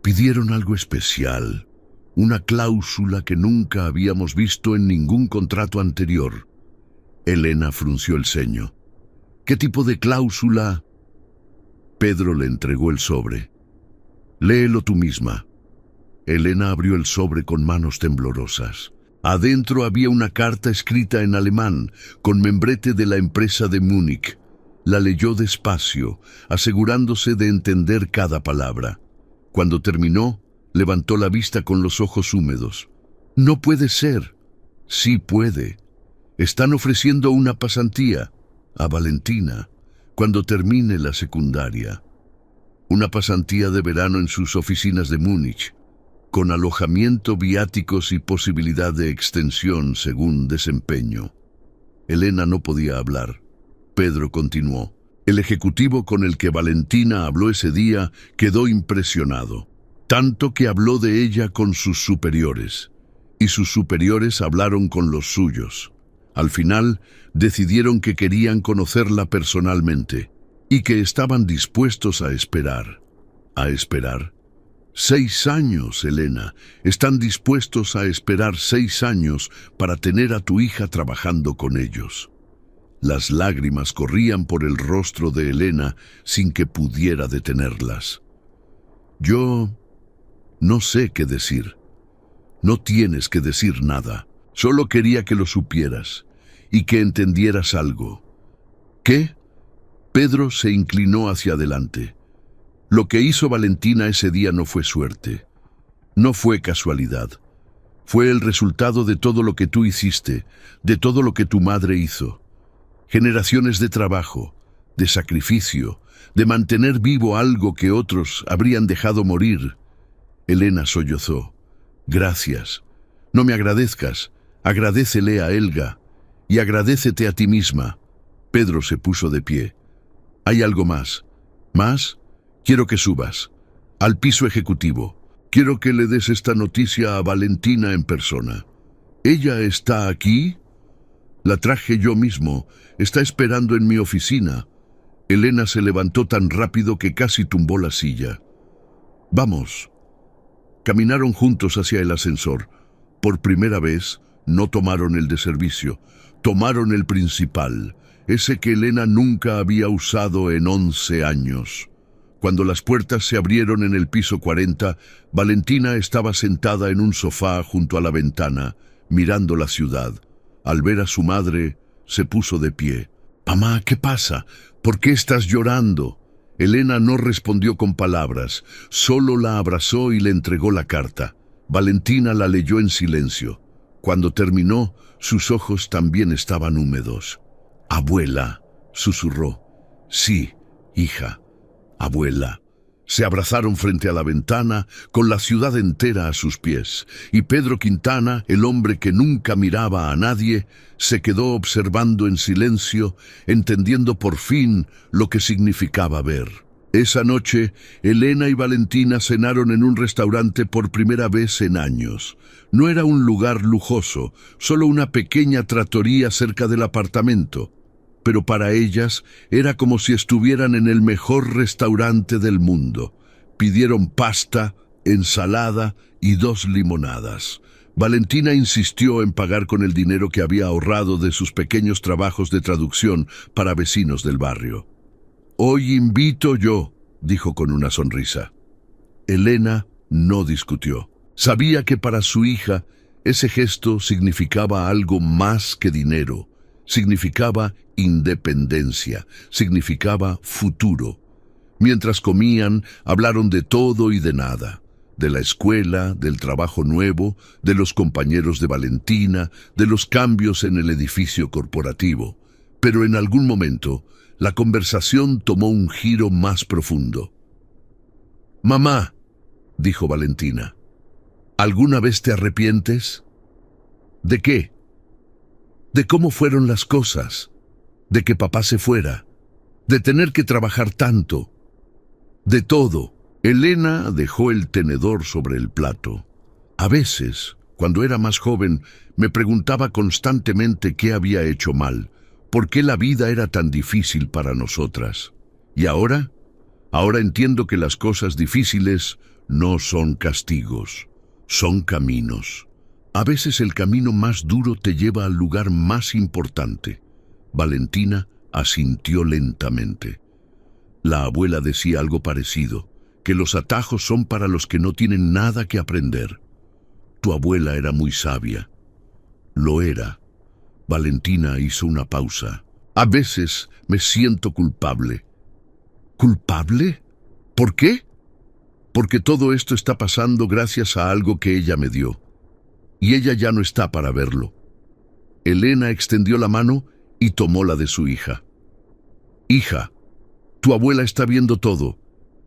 «Pidieron algo especial, una cláusula que nunca habíamos visto en ningún contrato anterior». Elena frunció el ceño. «¿Qué tipo de cláusula?» Pedro le entregó el sobre. «Léelo tú misma». Elena abrió el sobre con manos temblorosas. Adentro había una carta escrita en alemán, con membrete de la empresa de Múnich. La leyó despacio, asegurándose de entender cada palabra. Cuando terminó, levantó la vista con los ojos húmedos. «No puede ser». «Sí puede. Están ofreciendo una pasantía a Valentina cuando termine la secundaria. Una pasantía de verano en sus oficinas de Múnich, con alojamiento, viáticos y posibilidad de extensión según desempeño». Elena no podía hablar. Pedro continuó. El ejecutivo con el que Valentina habló ese día quedó impresionado, tanto que habló de ella con sus superiores, y sus superiores hablaron con los suyos. Al final, decidieron que querían conocerla personalmente, y que estaban dispuestos a esperar. ¿A esperar? 6 años, Elena. Están dispuestos a esperar 6 años para tener a tu hija trabajando con ellos. Las lágrimas corrían por el rostro de Elena sin que pudiera detenerlas. «Yo no sé qué decir». «No tienes que decir nada. Solo quería que lo supieras y que entendieras algo». «¿Qué?» Pedro se inclinó hacia adelante. Lo que hizo Valentina ese día no fue suerte. No fue casualidad. Fue el resultado de todo lo que tú hiciste, de todo lo que tu madre hizo. Generaciones de trabajo, de sacrificio, de mantener vivo algo que otros habrían dejado morir. Elena sollozó. «Gracias. No me agradezcas. Agradécele a Helga. Y agradécete a ti misma». Pedro se puso de pie. «Hay algo más. ¿Más? Quiero que subas al piso ejecutivo. Quiero que le des esta noticia a Valentina en persona. ¿Ella está aquí? La traje yo mismo. Está esperando en mi oficina. Elena se levantó tan rápido que casi tumbó la silla. Vamos. Caminaron juntos hacia el ascensor. Por primera vez, no tomaron el de servicio. Tomaron el principal, ese que Elena nunca había usado en 11 años. Cuando las puertas se abrieron en el piso 40, Valentina estaba sentada en un sofá junto a la ventana, mirando la ciudad. Al ver a su madre, se puso de pie. «Mamá, ¿qué pasa? ¿Por qué estás llorando?» Elena no respondió con palabras, solo la abrazó y le entregó la carta. Valentina la leyó en silencio. Cuando terminó, sus ojos también estaban húmedos. «Abuela», susurró. «Sí, hija, abuela». Se abrazaron frente a la ventana, con la ciudad entera a sus pies, y Pedro Quintana, el hombre que nunca miraba a nadie, se quedó observando en silencio, entendiendo por fin lo que significaba ver. Esa noche, Elena y Valentina cenaron en un restaurante por primera vez en años. No era un lugar lujoso, solo una pequeña trattoria cerca del apartamento. Pero para ellas era como si estuvieran en el mejor restaurante del mundo. Pidieron pasta, ensalada y 2 limonadas. Valentina insistió en pagar con el dinero que había ahorrado de sus pequeños trabajos de traducción para vecinos del barrio. «Hoy invito yo», dijo con una sonrisa. Elena no discutió. Sabía que para su hija ese gesto significaba algo más que dinero. Significaba independencia, significaba futuro. Mientras comían, hablaron de todo y de nada. De la escuela, del trabajo nuevo, de los compañeros de Valentina, de los cambios en el edificio corporativo. Pero en algún momento, la conversación tomó un giro más profundo. «Mamá», dijo Valentina, «¿alguna vez te arrepientes?» «¿De qué?» «De cómo fueron las cosas, de que papá se fuera, de tener que trabajar tanto, de todo». Elena dejó el tenedor sobre el plato. A veces, cuando era más joven, me preguntaba constantemente qué había hecho mal, por qué la vida era tan difícil para nosotras. ¿Y ahora? Ahora entiendo que las cosas difíciles no son castigos, son caminos. A veces el camino más duro te lleva al lugar más importante. Valentina asintió lentamente. La abuela decía algo parecido, que los atajos son para los que no tienen nada que aprender. Tu abuela era muy sabia. Lo era. Valentina hizo una pausa. A veces me siento culpable. ¿Culpable? ¿Por qué? Porque todo esto está pasando gracias a algo que ella me dio. Y ella ya no está para verlo. Elena extendió la mano y tomó la de su hija. Hija, tu abuela está viendo todo.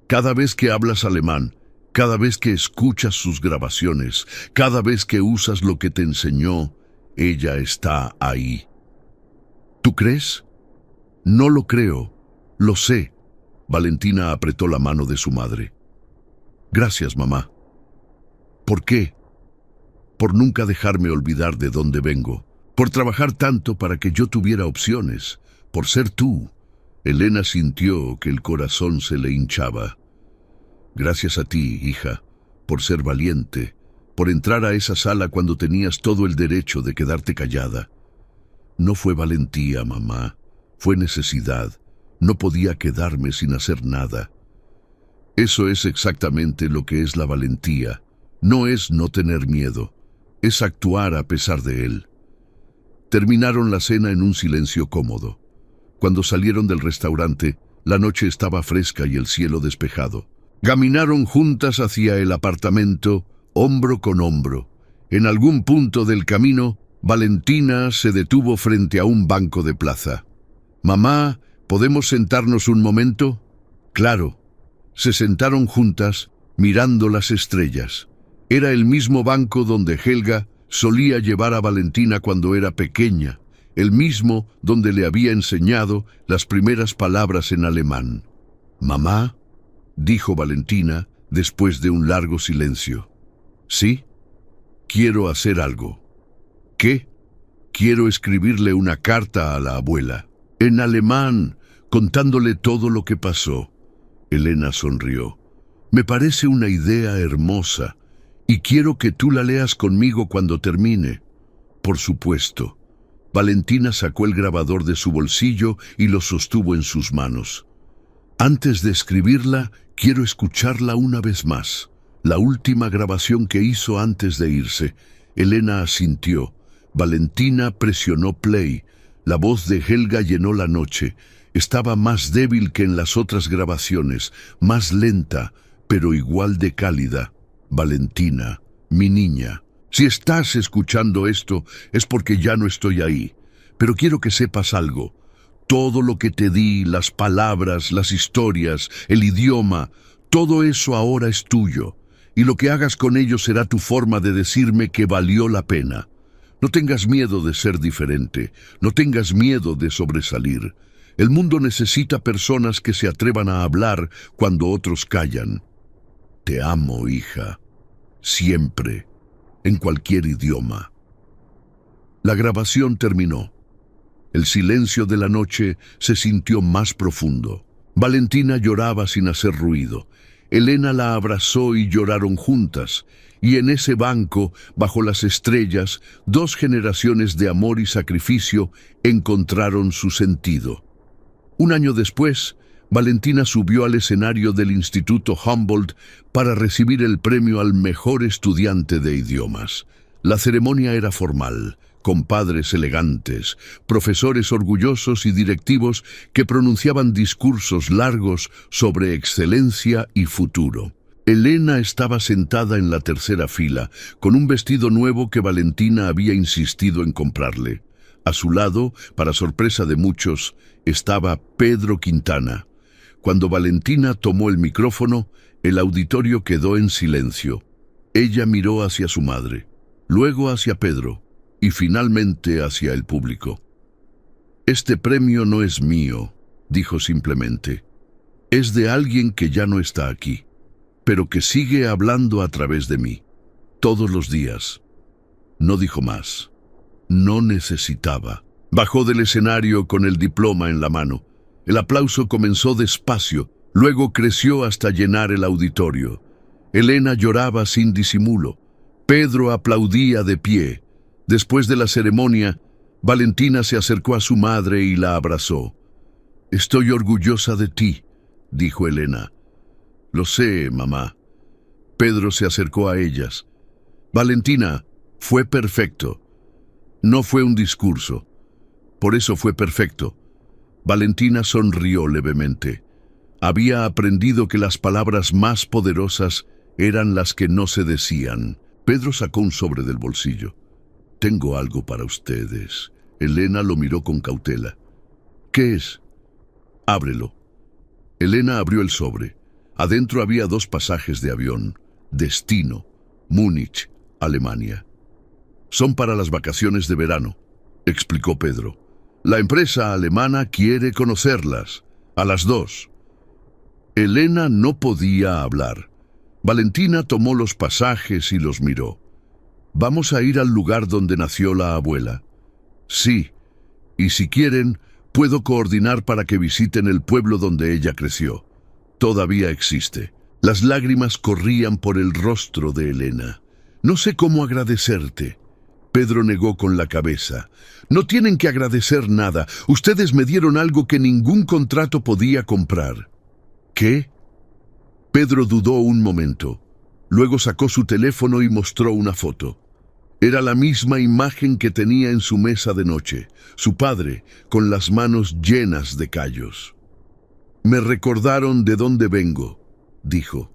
Cada vez que hablas alemán, cada vez que escuchas sus grabaciones, cada vez que usas lo que te enseñó, ella está ahí. ¿Tú crees? No lo creo, lo sé. Valentina apretó la mano de su madre. Gracias, mamá. ¿Por qué? Por nunca dejarme olvidar de dónde vengo, por trabajar tanto para que yo tuviera opciones, por ser tú. Elena sintió que el corazón se le hinchaba. Gracias a ti, hija, por ser valiente, por entrar a esa sala cuando tenías todo el derecho de quedarte callada. No fue valentía, mamá, fue necesidad. No podía quedarme sin hacer nada. Eso es exactamente lo que es la valentía. No es no tener miedo, es actuar a pesar de él. Terminaron la cena en un silencio cómodo. Cuando salieron del restaurante, la noche estaba fresca y el cielo despejado. Caminaron juntas hacia el apartamento, hombro con hombro. En algún punto del camino, Valentina se detuvo frente a un banco de plaza. «Mamá, ¿podemos sentarnos un momento?» «Claro». Se sentaron juntas, mirando las estrellas. Era el mismo banco donde Helga solía llevar a Valentina cuando era pequeña, el mismo donde le había enseñado las primeras palabras en alemán. «Mamá», dijo Valentina después de un largo silencio. Sí, quiero hacer algo. ¿Qué? Quiero escribirle una carta a la abuela, en alemán, contándole todo lo que pasó. Elena sonrió. Me parece una idea hermosa, y quiero que tú la leas conmigo cuando termine. Por supuesto. Valentina sacó el grabador de su bolsillo y lo sostuvo en sus manos. Antes de escribirla, quiero escucharla una vez más. La última grabación que hizo antes de irse. Elena asintió. Valentina presionó play. La voz de Helga llenó la noche. Estaba más débil que en las otras grabaciones, más lenta, pero igual de cálida. Valentina, mi niña, si estás escuchando esto es porque ya no estoy ahí. Pero quiero que sepas algo. Todo lo que te di, las palabras, las historias, el idioma, todo eso ahora es tuyo. Y lo que hagas con ello será tu forma de decirme que valió la pena. No tengas miedo de ser diferente, no tengas miedo de sobresalir. El mundo necesita personas que se atrevan a hablar cuando otros callan. Te amo, hija. Siempre, en cualquier idioma. La grabación terminó. El silencio de la noche se sintió más profundo. Valentina lloraba sin hacer ruido. Elena la abrazó y lloraron juntas. Y en ese banco, bajo las estrellas, 2 generaciones de amor y sacrificio encontraron su sentido. Un año después, Valentina subió al escenario del Instituto Humboldt para recibir el premio al mejor estudiante de idiomas. La ceremonia era formal, con padres elegantes, profesores orgullosos y directivos que pronunciaban discursos largos sobre excelencia y futuro. Elena estaba sentada en la tercera fila, con un vestido nuevo que Valentina había insistido en comprarle. A su lado, para sorpresa de muchos, estaba Pedro Quintana. Cuando Valentina tomó el micrófono, el auditorio quedó en silencio. Ella miró hacia su madre, luego hacia Pedro y finalmente hacia el público. Este premio no es mío, dijo simplemente. Es de alguien que ya no está aquí, pero que sigue hablando a través de mí, todos los días. No dijo más. No necesitaba. Bajó del escenario con el diploma en la mano. El aplauso comenzó despacio, luego creció hasta llenar el auditorio. Elena lloraba sin disimulo. Pedro aplaudía de pie. Después de la ceremonia, Valentina se acercó a su madre y la abrazó. «Estoy orgullosa de ti», dijo Elena. «Lo sé, mamá». Pedro se acercó a ellas. «Valentina, fue perfecto. No fue un discurso. Por eso fue perfecto». Valentina sonrió levemente. Había aprendido que las palabras más poderosas eran las que no se decían. Pedro sacó un sobre del bolsillo. «Tengo algo para ustedes». Elena lo miró con cautela. «¿Qué es?» «Ábrelo». Elena abrió el sobre. Adentro había 2 pasajes de avión. Destino, Múnich, Alemania. «Son para las vacaciones de verano», explicó Pedro. «La empresa alemana quiere conocerlas. A las 2». Elena no podía hablar. Valentina tomó los pasajes y los miró. «¿Vamos a ir al lugar donde nació la abuela?» «Sí, y si quieren, puedo coordinar para que visiten el pueblo donde ella creció. Todavía existe». Las lágrimas corrían por el rostro de Elena. «No sé cómo agradecerte». Pedro negó con la cabeza. «No tienen que agradecer nada. Ustedes me dieron algo que ningún contrato podía comprar». «¿Qué?» Pedro dudó un momento. Luego sacó su teléfono y mostró una foto. Era la misma imagen que tenía en su mesa de noche, su padre, con las manos llenas de callos. «Me recordaron de dónde vengo», dijo.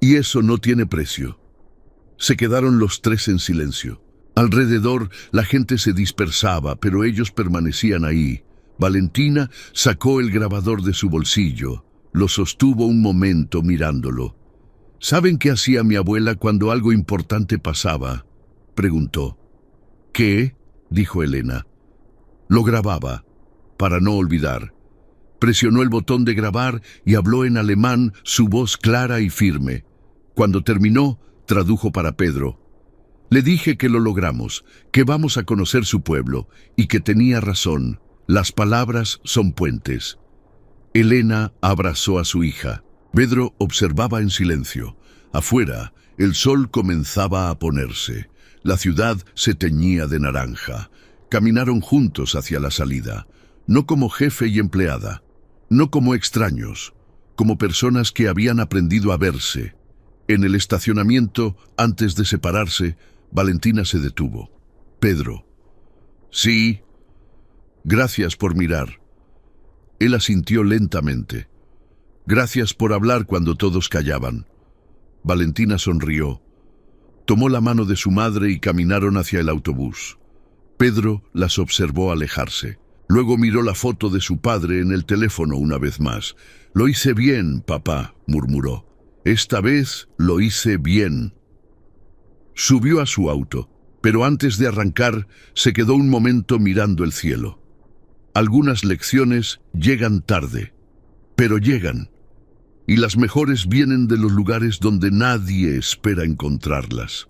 «Y eso no tiene precio». Se quedaron los 3 en silencio. Alrededor la gente se dispersaba, pero ellos permanecían ahí. Valentina sacó el grabador de su bolsillo. Lo sostuvo un momento mirándolo. «¿Saben qué hacía mi abuela cuando algo importante pasaba?», preguntó. «¿Qué?», dijo Elena. «Lo grababa, para no olvidar. Presionó el botón de grabar y habló en alemán, su voz clara y firme. Cuando terminó, tradujo para Pedro. Le dije que lo logramos, que vamos a conocer su pueblo, y que tenía razón. Las palabras son puentes. Elena abrazó a su hija. Pedro observaba en silencio. Afuera, el sol comenzaba a ponerse. La ciudad se teñía de naranja. Caminaron juntos hacia la salida, no como jefe y empleada, no como extraños, como personas que habían aprendido a verse. En el estacionamiento, antes de separarse, Valentina se detuvo. Pedro. Sí. Gracias por mirar. Él asintió lentamente. Gracias por hablar cuando todos callaban. Valentina sonrió. Tomó la mano de su madre y caminaron hacia el autobús. Pedro las observó alejarse. Luego miró la foto de su padre en el teléfono una vez más. Lo hice bien, papá, murmuró. Esta vez lo hice bien. Subió a su auto, pero antes de arrancar se quedó un momento mirando el cielo. Algunas lecciones llegan tarde, pero llegan. Y las mejores vienen de los lugares donde nadie espera encontrarlas.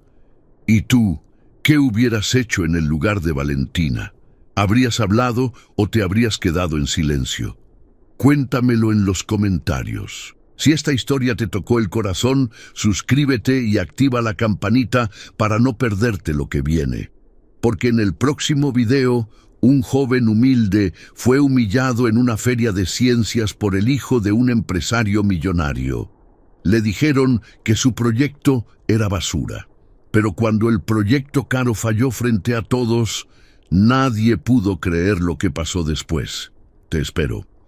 ¿Y tú, qué hubieras hecho en el lugar de Valentina? ¿Habrías hablado o te habrías quedado en silencio? Cuéntamelo en los comentarios. Si esta historia te tocó el corazón, suscríbete y activa la campanita para no perderte lo que viene. Porque en el próximo video, un joven humilde fue humillado en una feria de ciencias por el hijo de un empresario millonario. Le dijeron que su proyecto era basura. Pero cuando el proyecto caro falló frente a todos, nadie pudo creer lo que pasó después. Te espero.